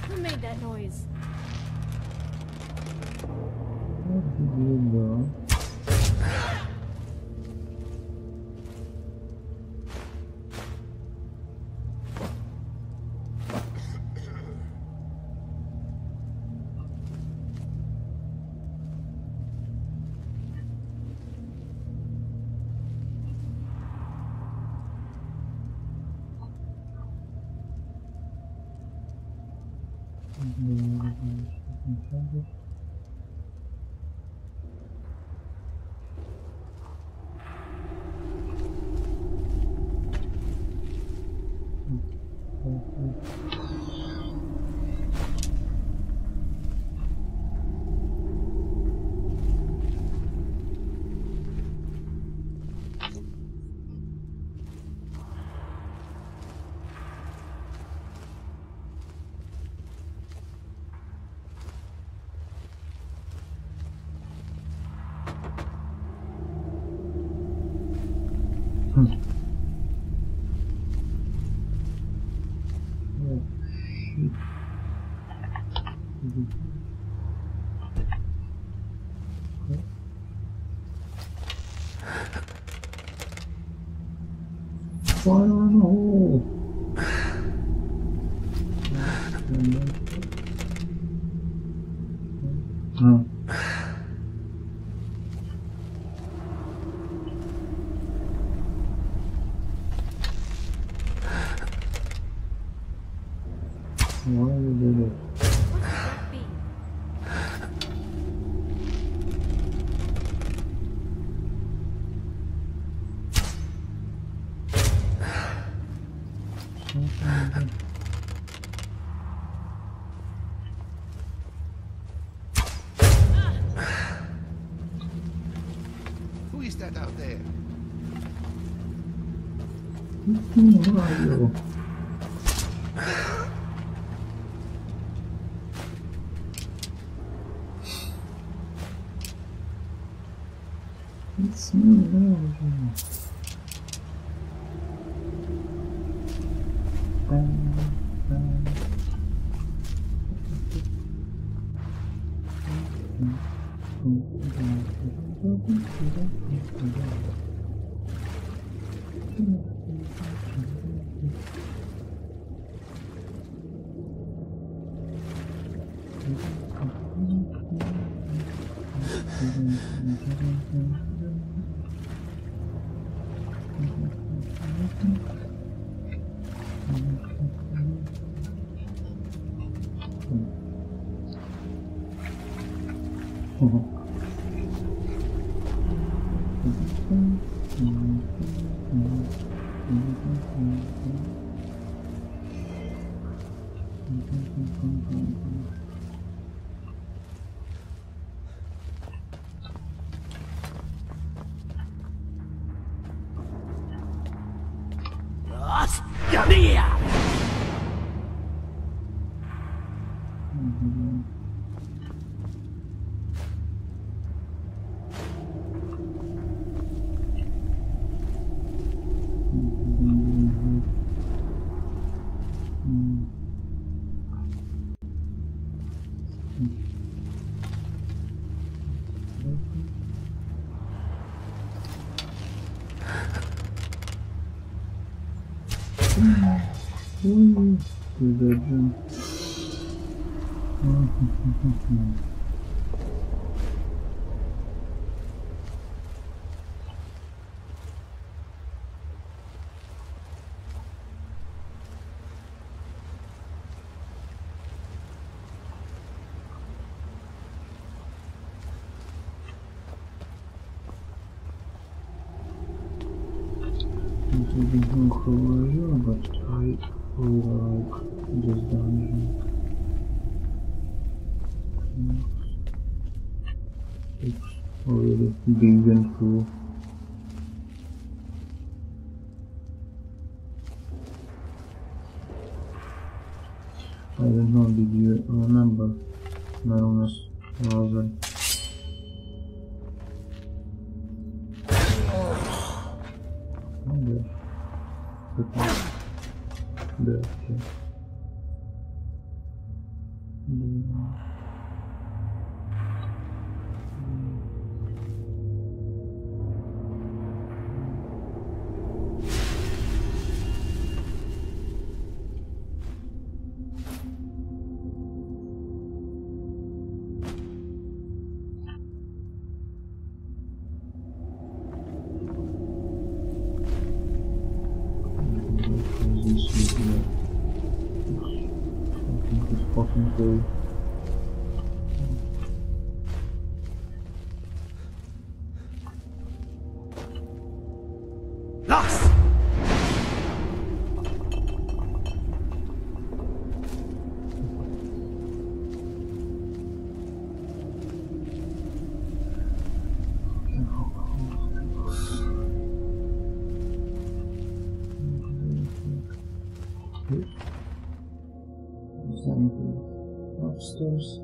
Who made that noise? Fire in the hole! Oh. Why are you doing this? What could that be? Who is that out there? Where are you? It's me, but I really like this dungeon. It's already big and full. I don't know, did you remember Marinus Raven? There, okay. Upstairs.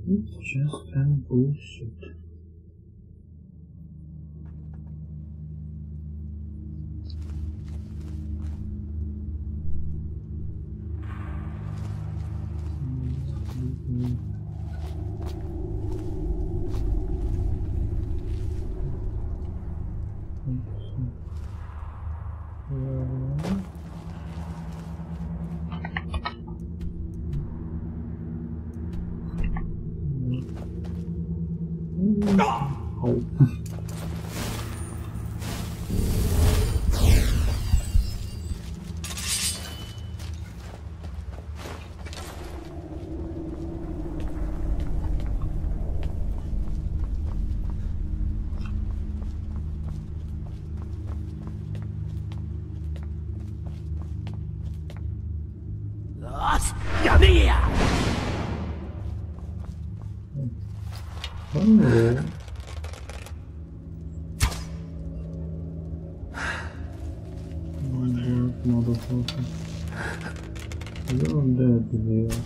It's just an bullshit. Oh. Motherfucker. You're dead here.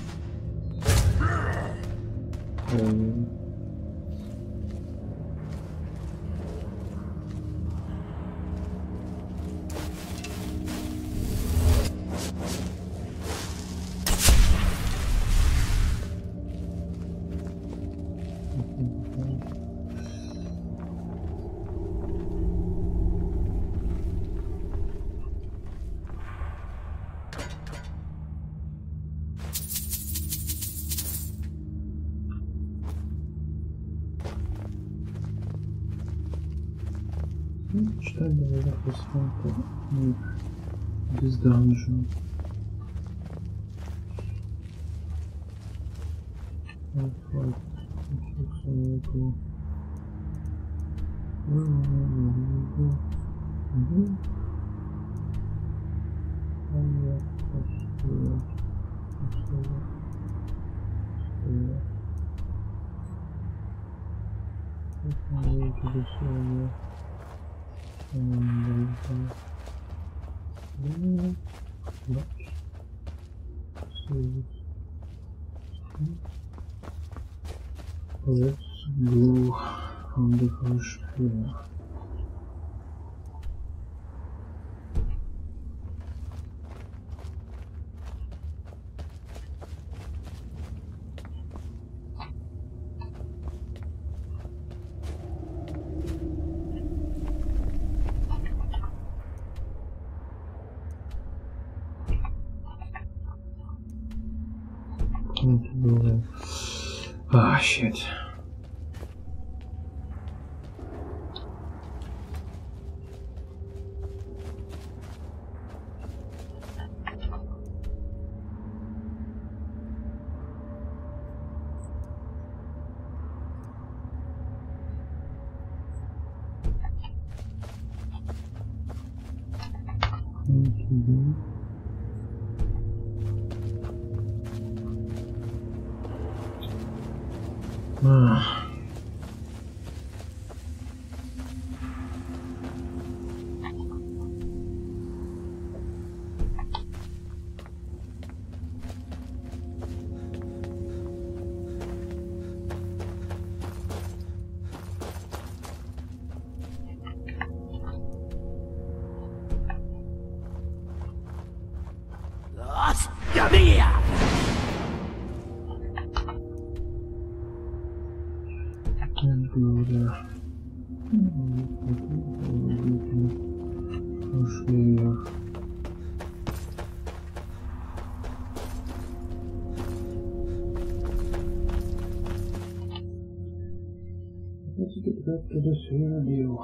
Что это посмотрим? This dungeon. Looks like cool. Let's go on the first floor. Ah, shit. Let's get back to the Cyrodiil.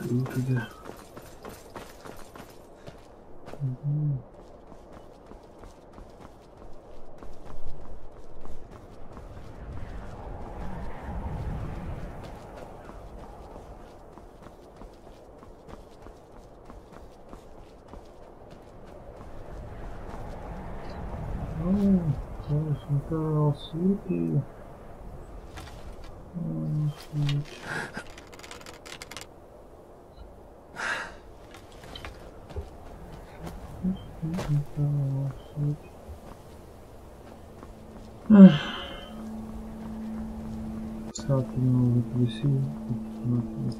To the all sleepy. Oh, sweet. Starting over to the sea, but not the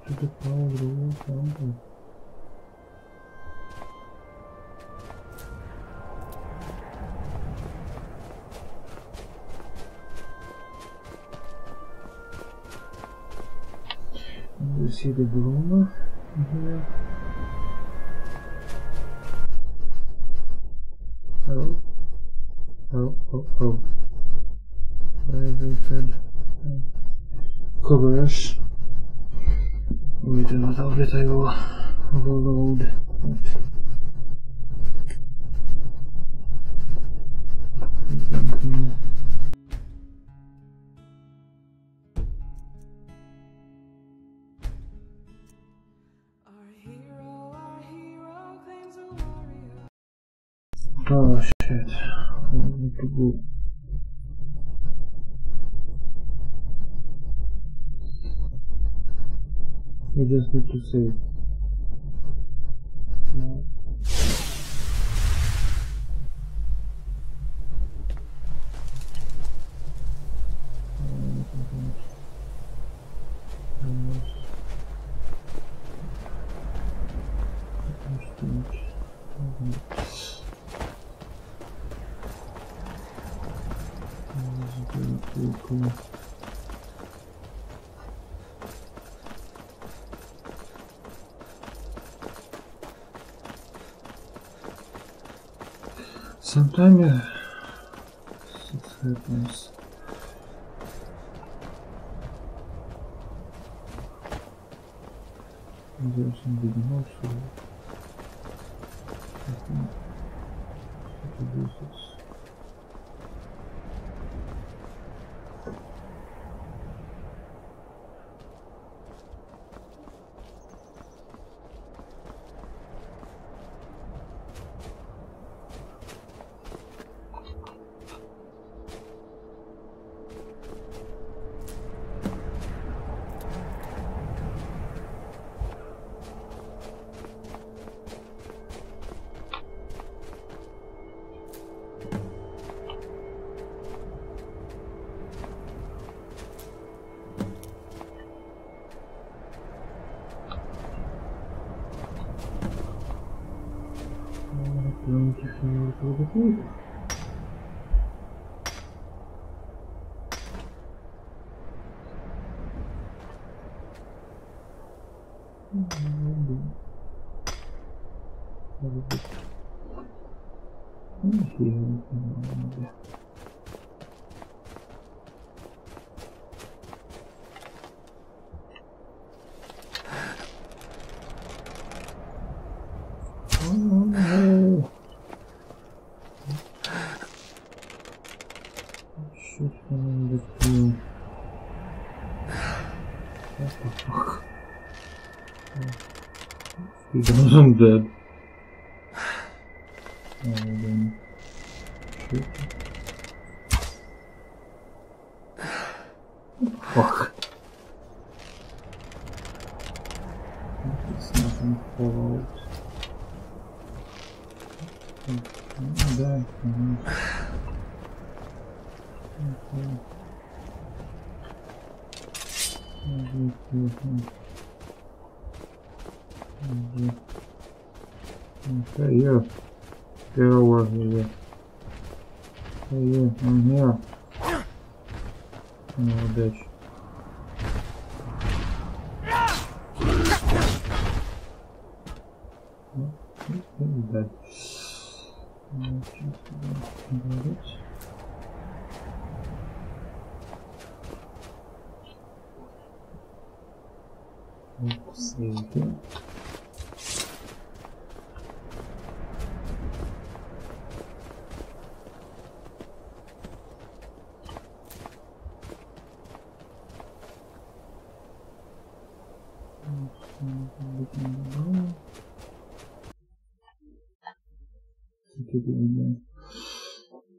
to the power of the whole temple. You see the Bruma here. Oh. Very good. Coverage. Wait a little bit, I will overload. Oh shit, I need to go. We just need to save. No. Cool. Sometimes it happens. There's something more, so I think I can use this. Going to fly out a bit later. I'm dead. Then shoot. Fuck. It's nothing fall out. I'm dead. Okay, you. Get over here. Hey, you. I'm here. Oh, bitch. He's dead. Let's see here.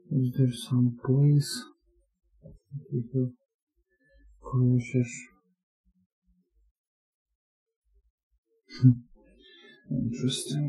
Is there some place to crashes? Interesting.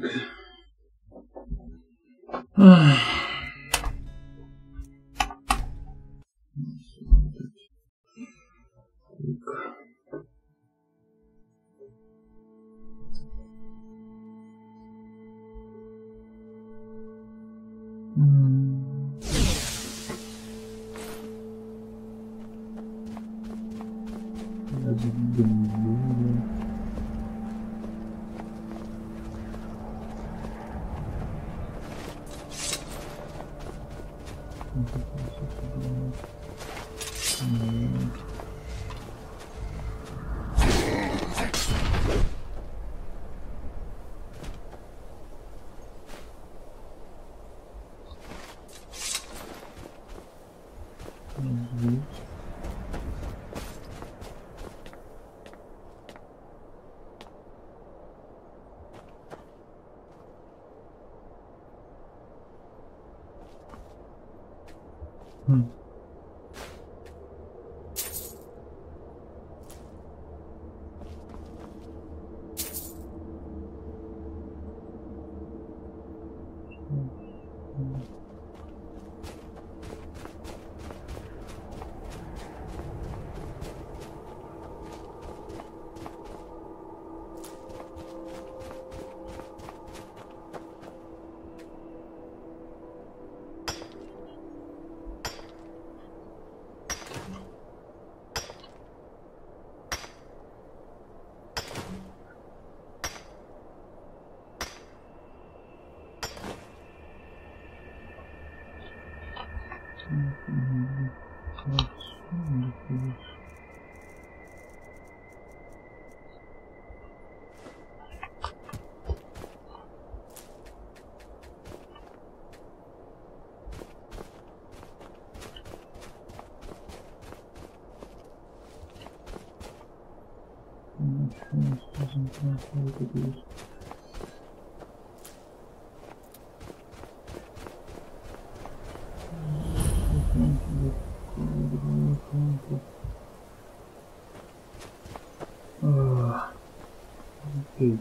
Okay.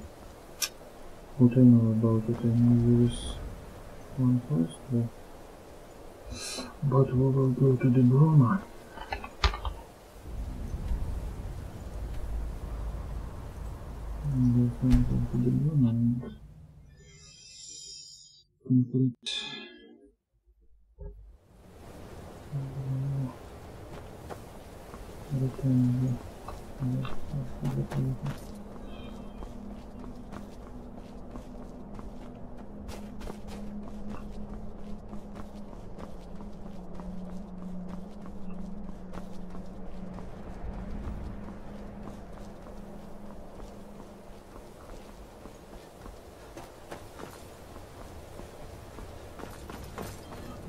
What I know about it, I know there is one first, but we will go to the Bruma. And we'll go to the Bruma. complete.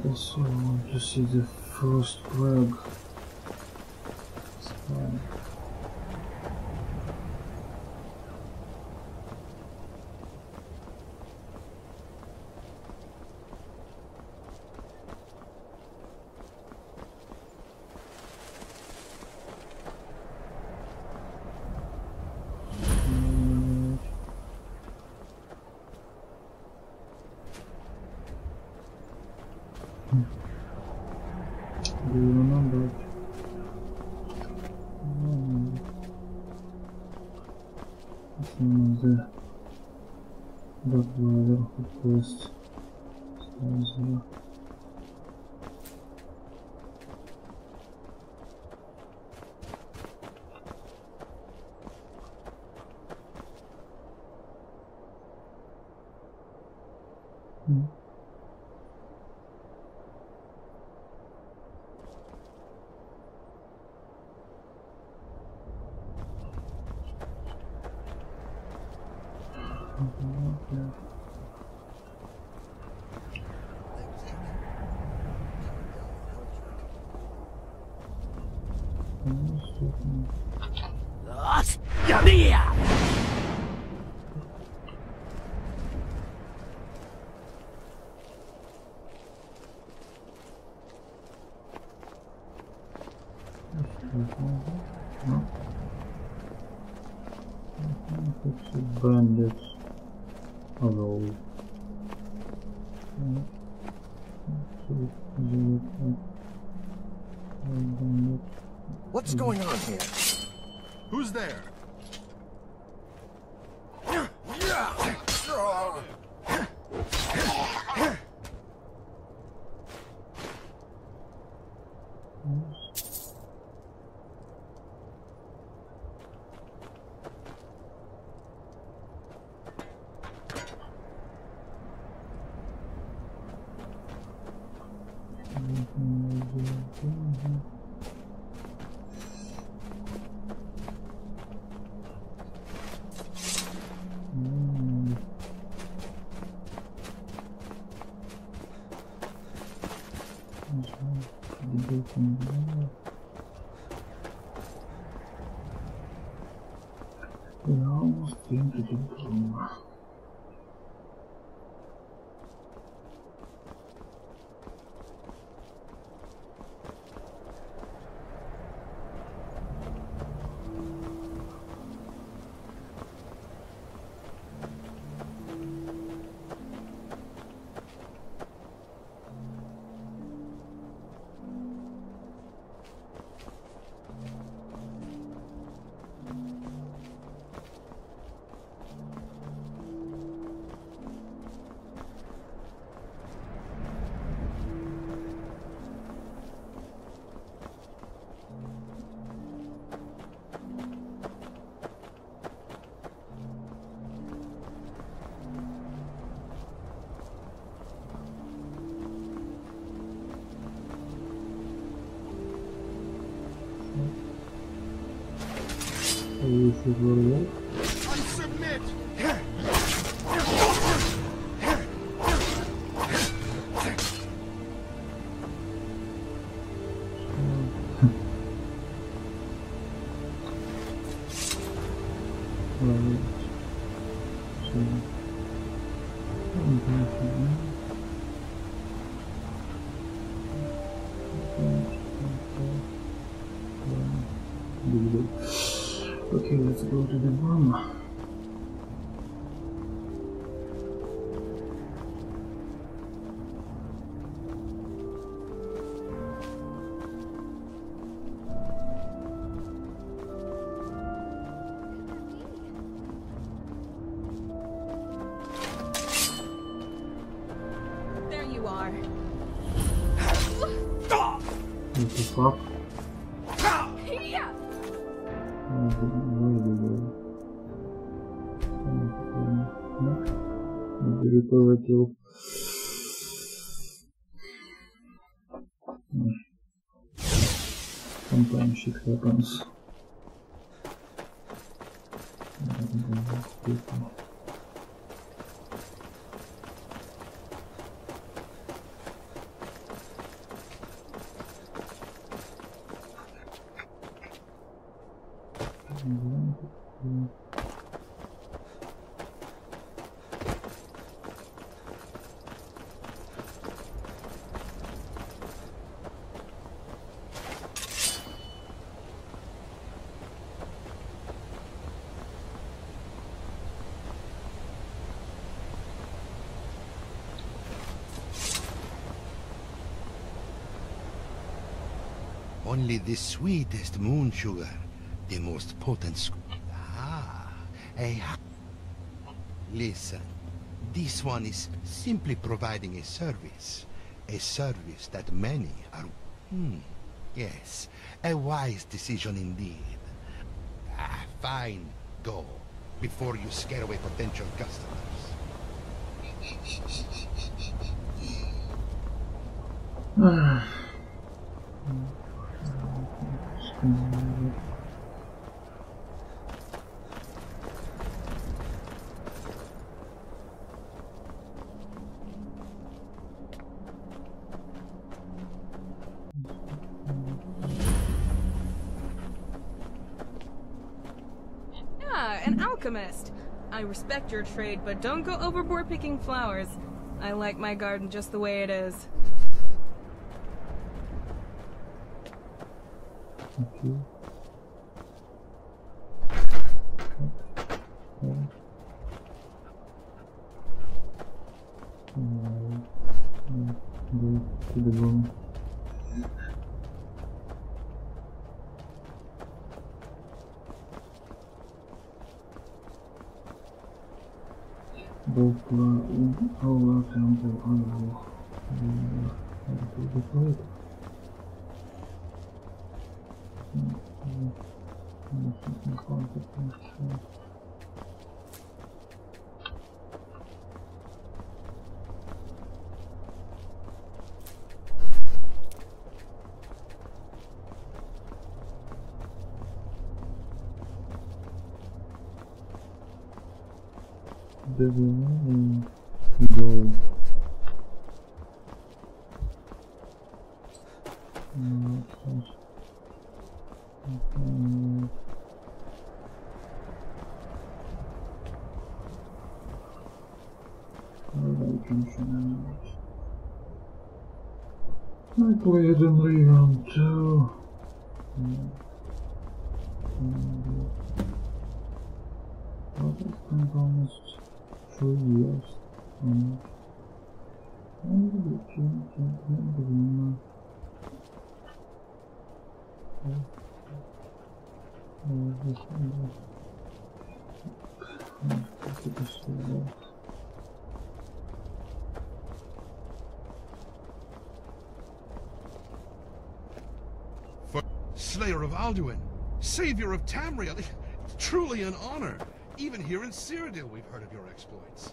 Also, I want to see the first crab. It's fine. Do you remember it? The ladder quest stands here. It's a bandit. Hello. What's going on here? Who's there? We almost came to the Bruma. I submit! Okay, let's go to the Bruma. What the fuck? Yeah. Maybe полетел. Sometimes shit happens. Only the sweetest moon sugar, the most potent. Listen, this one is simply providing a service that many are. Yes, a wise decision indeed. Fine, go before you scare away potential customers. An alchemist. I respect your trade, but don't go overboard picking flowers. I like my garden just the way it is. Okay. Go to the room. Both in our temple otherwise have to be played. Go. I played in round 2. What has been almost 3 years. Slayer of Alduin, savior of Tamriel, truly an honor. Even here in Cyrodiil we've heard of your exploits.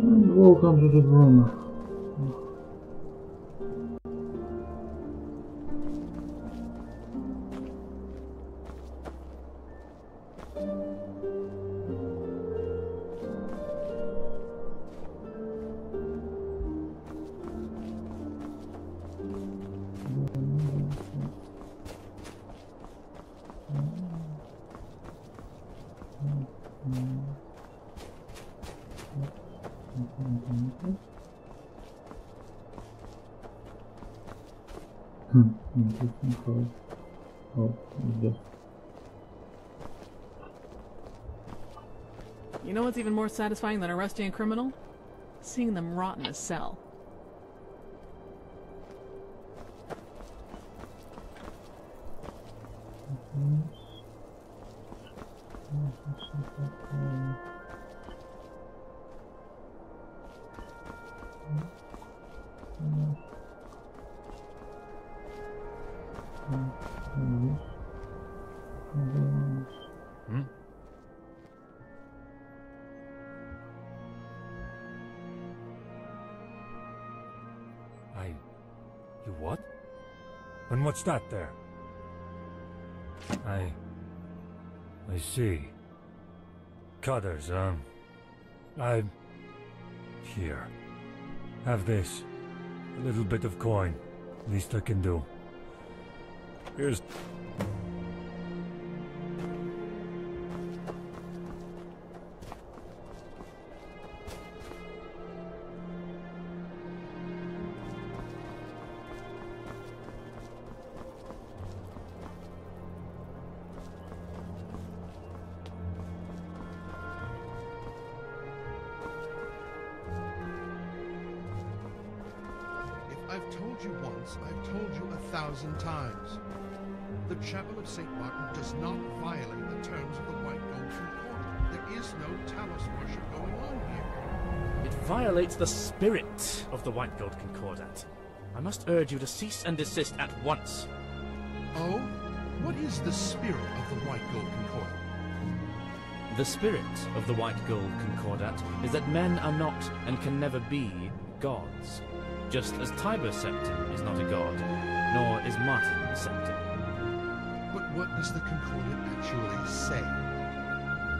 And welcome to the Bruma. Interesting how. Oh, just. You know what's even more satisfying than arresting a criminal? Seeing them rot in a cell. You what? And what's that there? I see. Cutters, Here. Have this. A little bit of coin. Least I can do. Here's... I've told you once, I've told you 1,000 times. The Chapel of St. Martin does not violate the terms of the White Gold Concordant. There is no Talos worship going on here. It violates the spirit of the White Gold Concordant. I must urge you to cease and desist at once. Oh? What is the spirit of the White Gold Concordant? The spirit of the White Gold Concordant is that men are not and can never be gods. Just as Tiber Septim is not a god, nor is Martin Septim. But what does the Concordat actually say?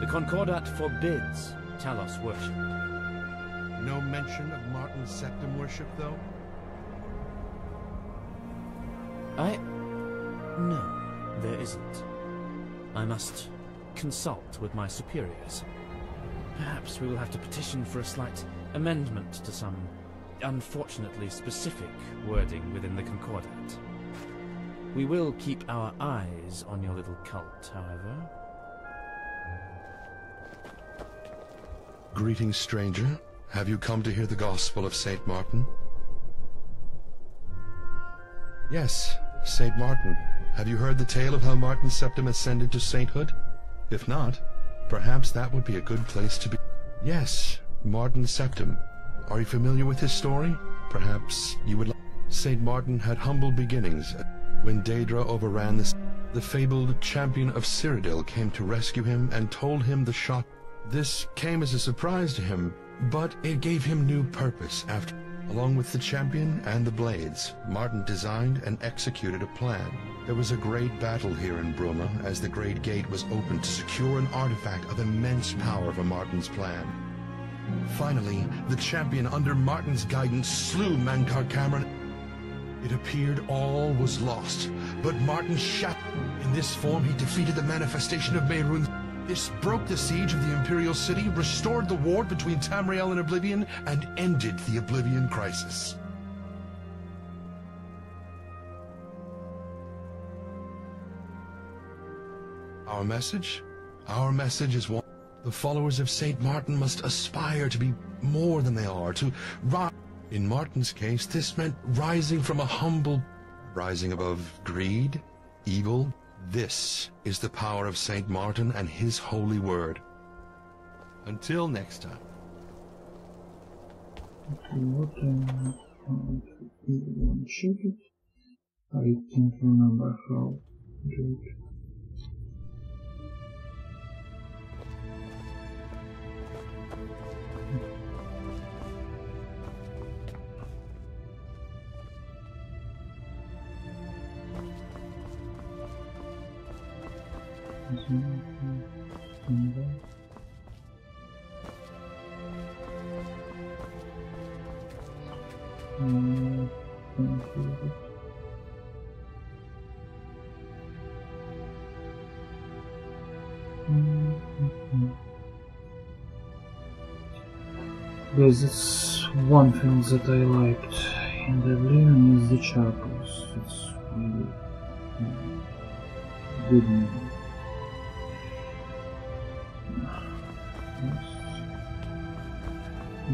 The Concordat forbids Talos worship. No mention of Martin Septim worship, though? No, there isn't. I must consult with my superiors. Perhaps we will have to petition for a slight amendment to some unfortunately specific wording within the Concordat. We will keep our eyes on your little cult, however. Greetings, stranger. Have you come to hear the gospel of St. Martin? Yes, St. Martin. Have you heard the tale of how Martin Septim ascended to sainthood? If not, perhaps that would be a good place to be. Yes, Martin Septim. Are you familiar with his story? Perhaps you would like... St. Martin had humble beginnings. When Daedra overran the fabled champion of Cyrodiil came to rescue him and told him the shot. This came as a surprise to him, but it gave him new purpose after. Along with the champion and the blades, Martin designed and executed a plan. There was a great battle here in Bruma as the Great Gate was opened to secure an artifact of immense power for Martin's plan. Finally, the champion under Martin's guidance slew Mankar Cameron. It appeared all was lost, but Martin in this form he defeated the manifestation of Mehrunes. This broke the siege of the Imperial City, restored the war between Tamriel and Oblivion, and ended the Oblivion Crisis. Our message? Our message is one. The followers of St. Martin must aspire to be more than they are, to rise. In Martin's case, this meant rising from a humble, rising above greed, evil. This is the power of St. Martin and his holy word. Until next time. I can't remember how to do it. Guys, it's one thing that I liked in the Oblivion is the chapels. It's Good news.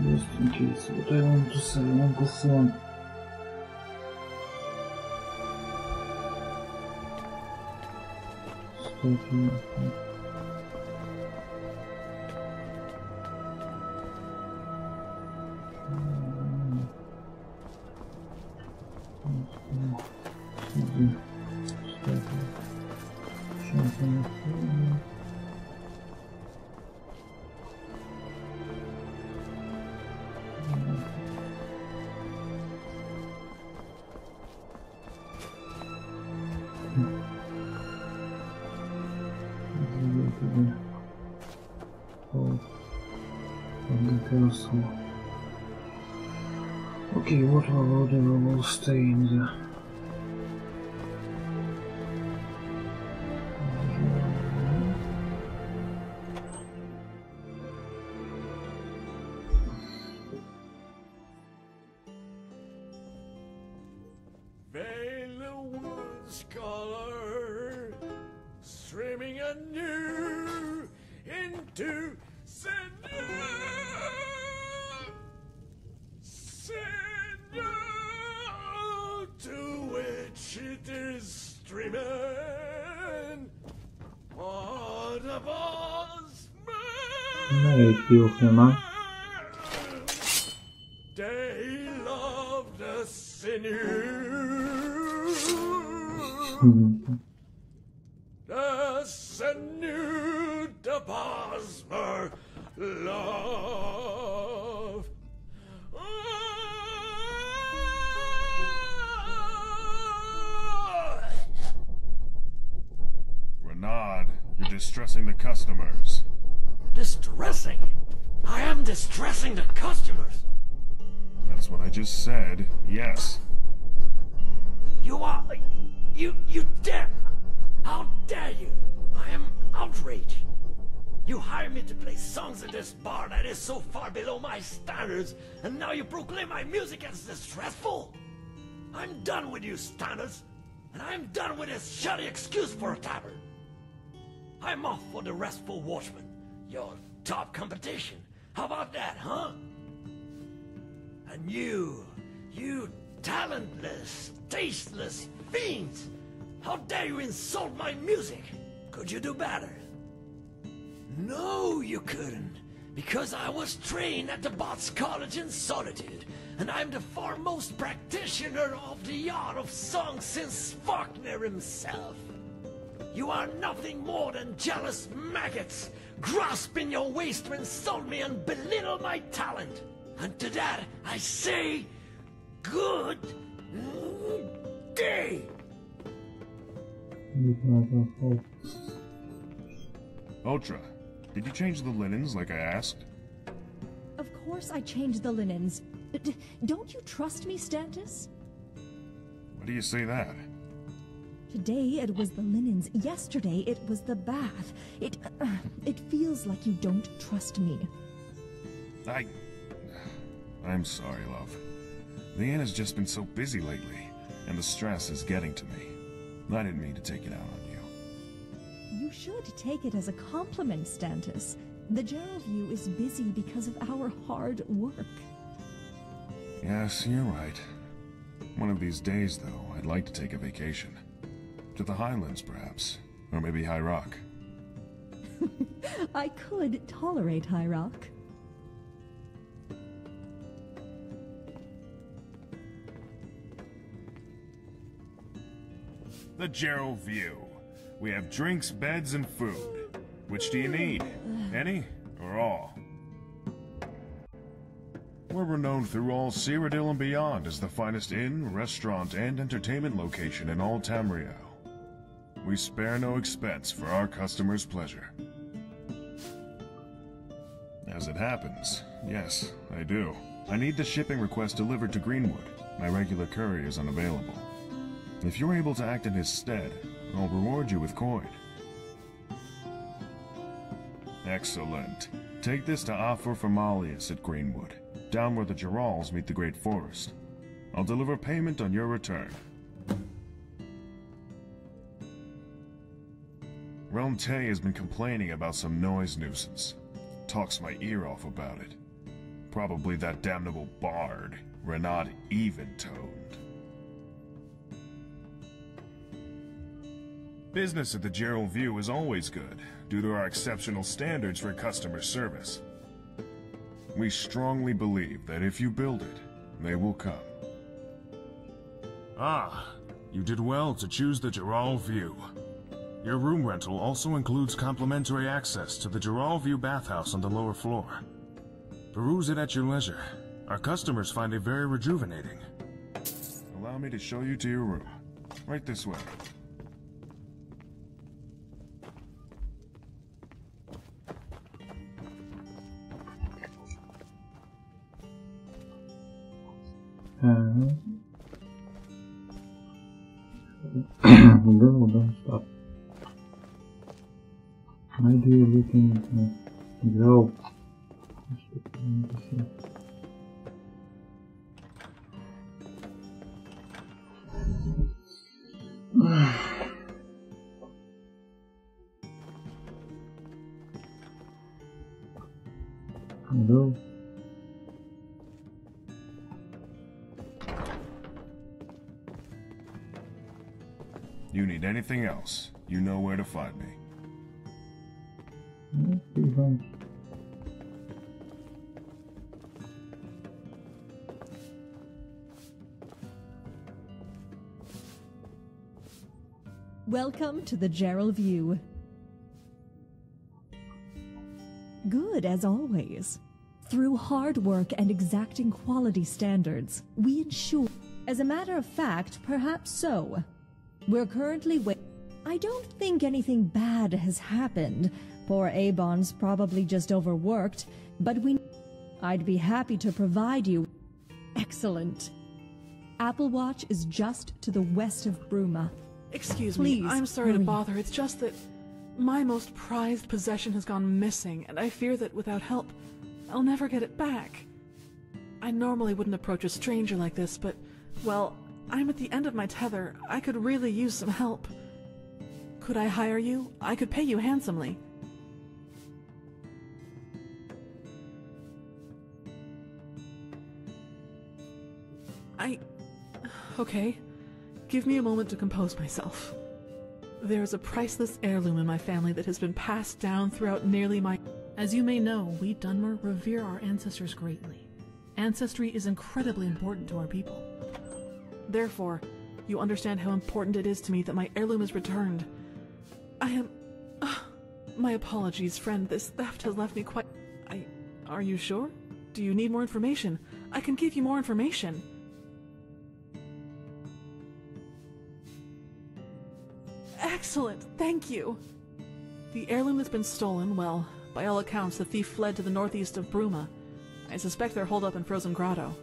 Just in case, what I want to say, Uncle Son. Start here. Okay, what whatever will stay in the Veil Woods color, streaming anew into to which it is streaming. What of us? Melyik jó már? They love the sinew. The sinew, the Bosmer love. Renaud, you're distressing the customers. Distressing? I am distressing the customers. That's what I just said, yes. You are... You dare... How dare you? I am outraged. You hired me to play songs at this bar that is so far below my standards, and now you proclaim my music as distressful? I'm done with you, standards, and I'm done with this shoddy excuse for a tavern. I'm off for the Restful Watchman, your top competition. How about that, huh? And you talentless, tasteless fiends, how dare you insult my music? Could you do better? No, you couldn't, because I was trained at the Bots College in Solitude, and I'm the foremost practitioner of the art of song since Faulkner himself. You are nothing more than jealous maggots, grasping your waist to insult me and belittle my talent. And to that, I say, good day. Ultra, did you change the linens like I asked? Of course I changed the linens. Don't you trust me, Stantis? Why do you say that? Today it was the linens. Yesterday it was the bath. It feels like you don't trust me. I'm sorry, love. The inn has just been so busy lately, and the stress is getting to me. I didn't mean to take it out on you. You should take it as a compliment, Stantis. The Gerald View is busy because of our hard work. Yes, you're right. One of these days, though, I'd like to take a vacation. To the Highlands, perhaps. Or maybe High Rock. I could tolerate High Rock. The Gerald View. We have drinks, beds, and food. Which do you need? Any or all? We're renowned through all Cyrodiil and beyond as the finest inn, restaurant, and entertainment location in all Tamriel. We spare no expense for our customers' pleasure. As it happens, yes, I do. I need the shipping request delivered to Greenwood. My regular courier is unavailable. If you're able to act in his stead, I'll reward you with coin. Excellent. Take this to Afor Formalius at Greenwood, down where the Gerals meet the Great Forest. I'll deliver payment on your return. Relmte has been complaining about some noise nuisance. Talks my ear off about it. Probably that damnable bard, Renaud Eventoned. Business at the Gerald View is always good, due to our exceptional standards for customer service. We strongly believe that if you build it, they will come. Ah, you did well to choose the Gerald View. Your room rental also includes complimentary access to the Gerald View bathhouse on the lower floor. Peruse it at your leisure. Our customers find it very rejuvenating. Allow me to show you to your room. Right this way. Don't stop. Why do you looking go? Hello. You need anything else, you know where to find me. Welcome to the Gerald View. Good as always. Through hard work and exacting quality standards, we ensure. As a matter of fact, perhaps so. We're currently I don't think anything bad has happened. Poor Avon's probably just overworked, but I'd be happy to provide you. Excellent. Apple Watch is just to the west of Bruma. Excuse Please, me, I'm sorry hurry. to bother. It's just that my most prized possession has gone missing, and I fear that without help, I'll never get it back. I normally wouldn't approach a stranger like this, but, well, I'm at the end of my tether. I could really use some help. Could I hire you? I could pay you handsomely. Okay. Give me a moment to compose myself. There is a priceless heirloom in my family that has been passed down throughout nearly my... As you may know, we Dunmer revere our ancestors greatly. Ancestry is incredibly important to our people. Therefore, you understand how important it is to me that my heirloom is returned. I am... my apologies, friend. This theft has left me quite... Are you sure? Do you need more information? I can give you more information. Excellent, thank you. The heirloom that's been stolen, well, by all accounts, the thief fled to the northeast of Bruma. I suspect they're holed up in Frozen Grotto.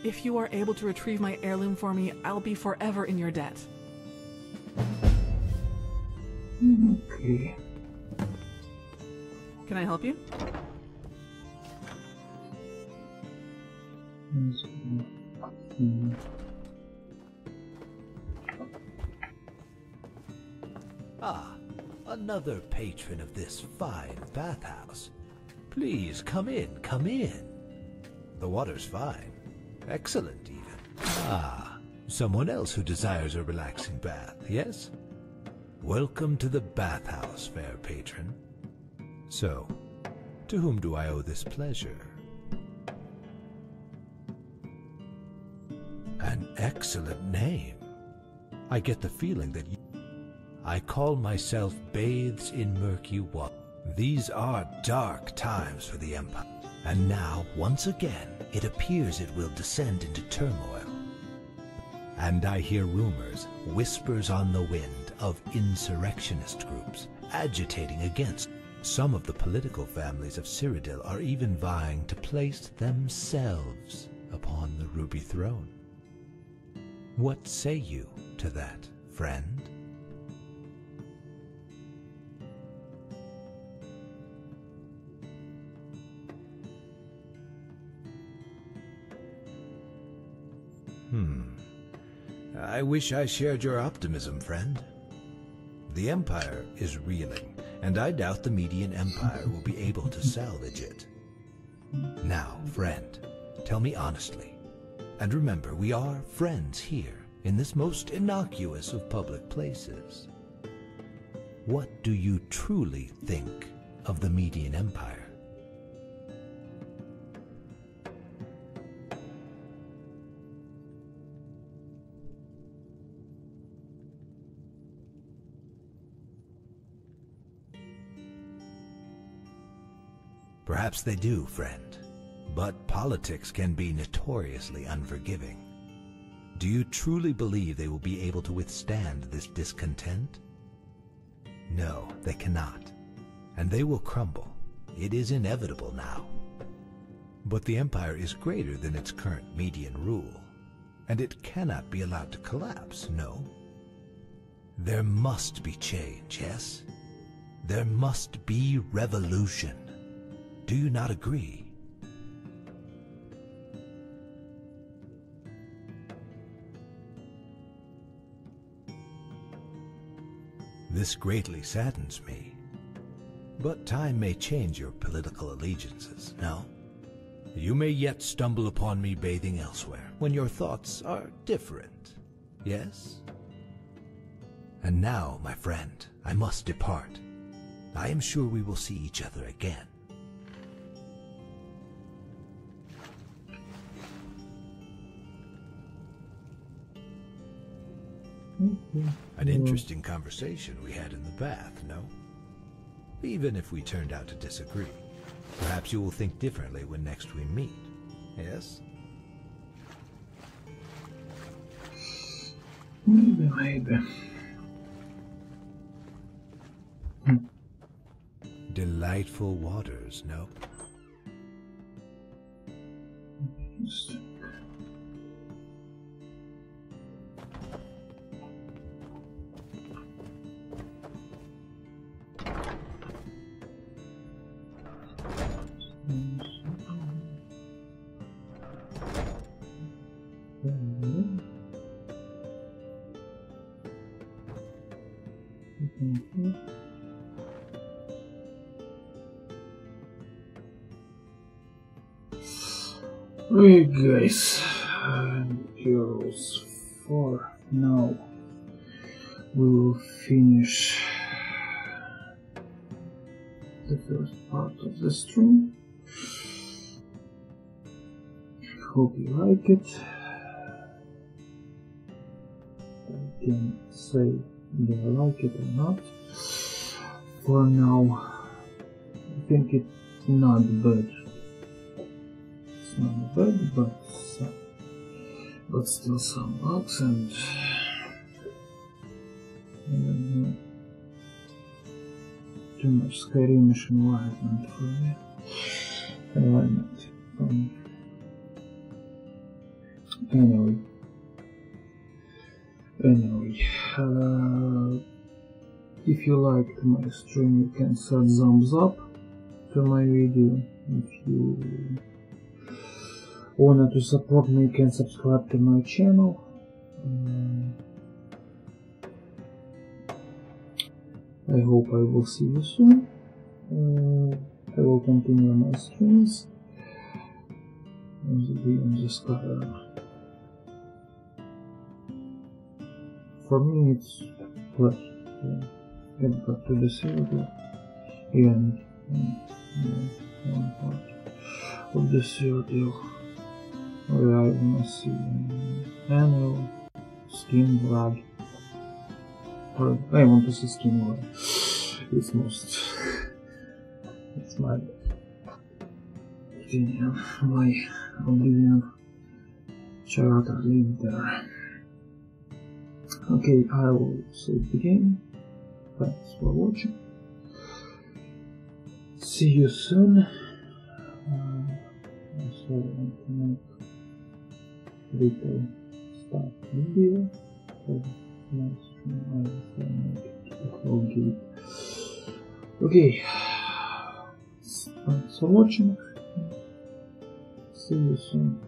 If you are able to retrieve my heirloom for me, I'll be forever in your debt. Okay. Can I help you? Ah, another patron of this fine bathhouse. Please, come in, come in. The water's fine. Excellent, even. Ah, someone else who desires a relaxing bath, yes? Welcome to the bathhouse, fair patron. So, to whom do I owe this pleasure? An excellent name. I get the feeling that I call myself Bathes in Murky Water. These are dark times for the Empire, and now, once again, it appears it will descend into turmoil. And I hear rumors, whispers on the wind, of insurrectionist groups agitating against. Some of the political families of Cyrodiil are even vying to place themselves upon the Ruby Throne. What say you to that, friend? I wish I shared your optimism, friend. The Empire is reeling, and I doubt the Median Empire will be able to salvage it. Now, friend, tell me honestly, and remember, we are friends here, in this most innocuous of public places. What do you truly think of the Median Empire? Perhaps they do, friend, but politics can be notoriously unforgiving. Do you truly believe they will be able to withstand this discontent? No, they cannot, and they will crumble. It is inevitable now. But the Empire is greater than its current Median rule, and it cannot be allowed to collapse, no? There must be change, yes? There must be revolution. Do you not agree? This greatly saddens me. But time may change your political allegiances, no? You may yet stumble upon me bathing elsewhere, when your thoughts are different, yes? And now, my friend, I must depart. I am sure we will see each other again. An interesting conversation we had in the bath, no? Even if we turned out to disagree, perhaps you will think differently when next we meet, yes? Maybe. Delightful waters, no? Hey guys, and girls, for now we will finish the first part of the stream. Hope you like it. I can say that I like it or not. For now, I think it's not bad. It's not bad, but still some bugs and too much Skyrimish environment for me. Anyway, if you liked my stream, you can set thumbs up to my video. If you wanted to support me, you can subscribe to my channel. I hope I will see you soon. I will continue my streams on the Skyrim. For me, it's plus get back to the Cyrodiil and one part of the Cyrodiil where I wanna see annual skin blood. Or I want to see skin blood. It's most. It's my opinion. My Oblivion character live there. Okay, I will save the game. Thanks for watching. See you soon. Also want to make little start video for my stream. I will make it the whole gate. Okay. Thanks for watching. See you soon.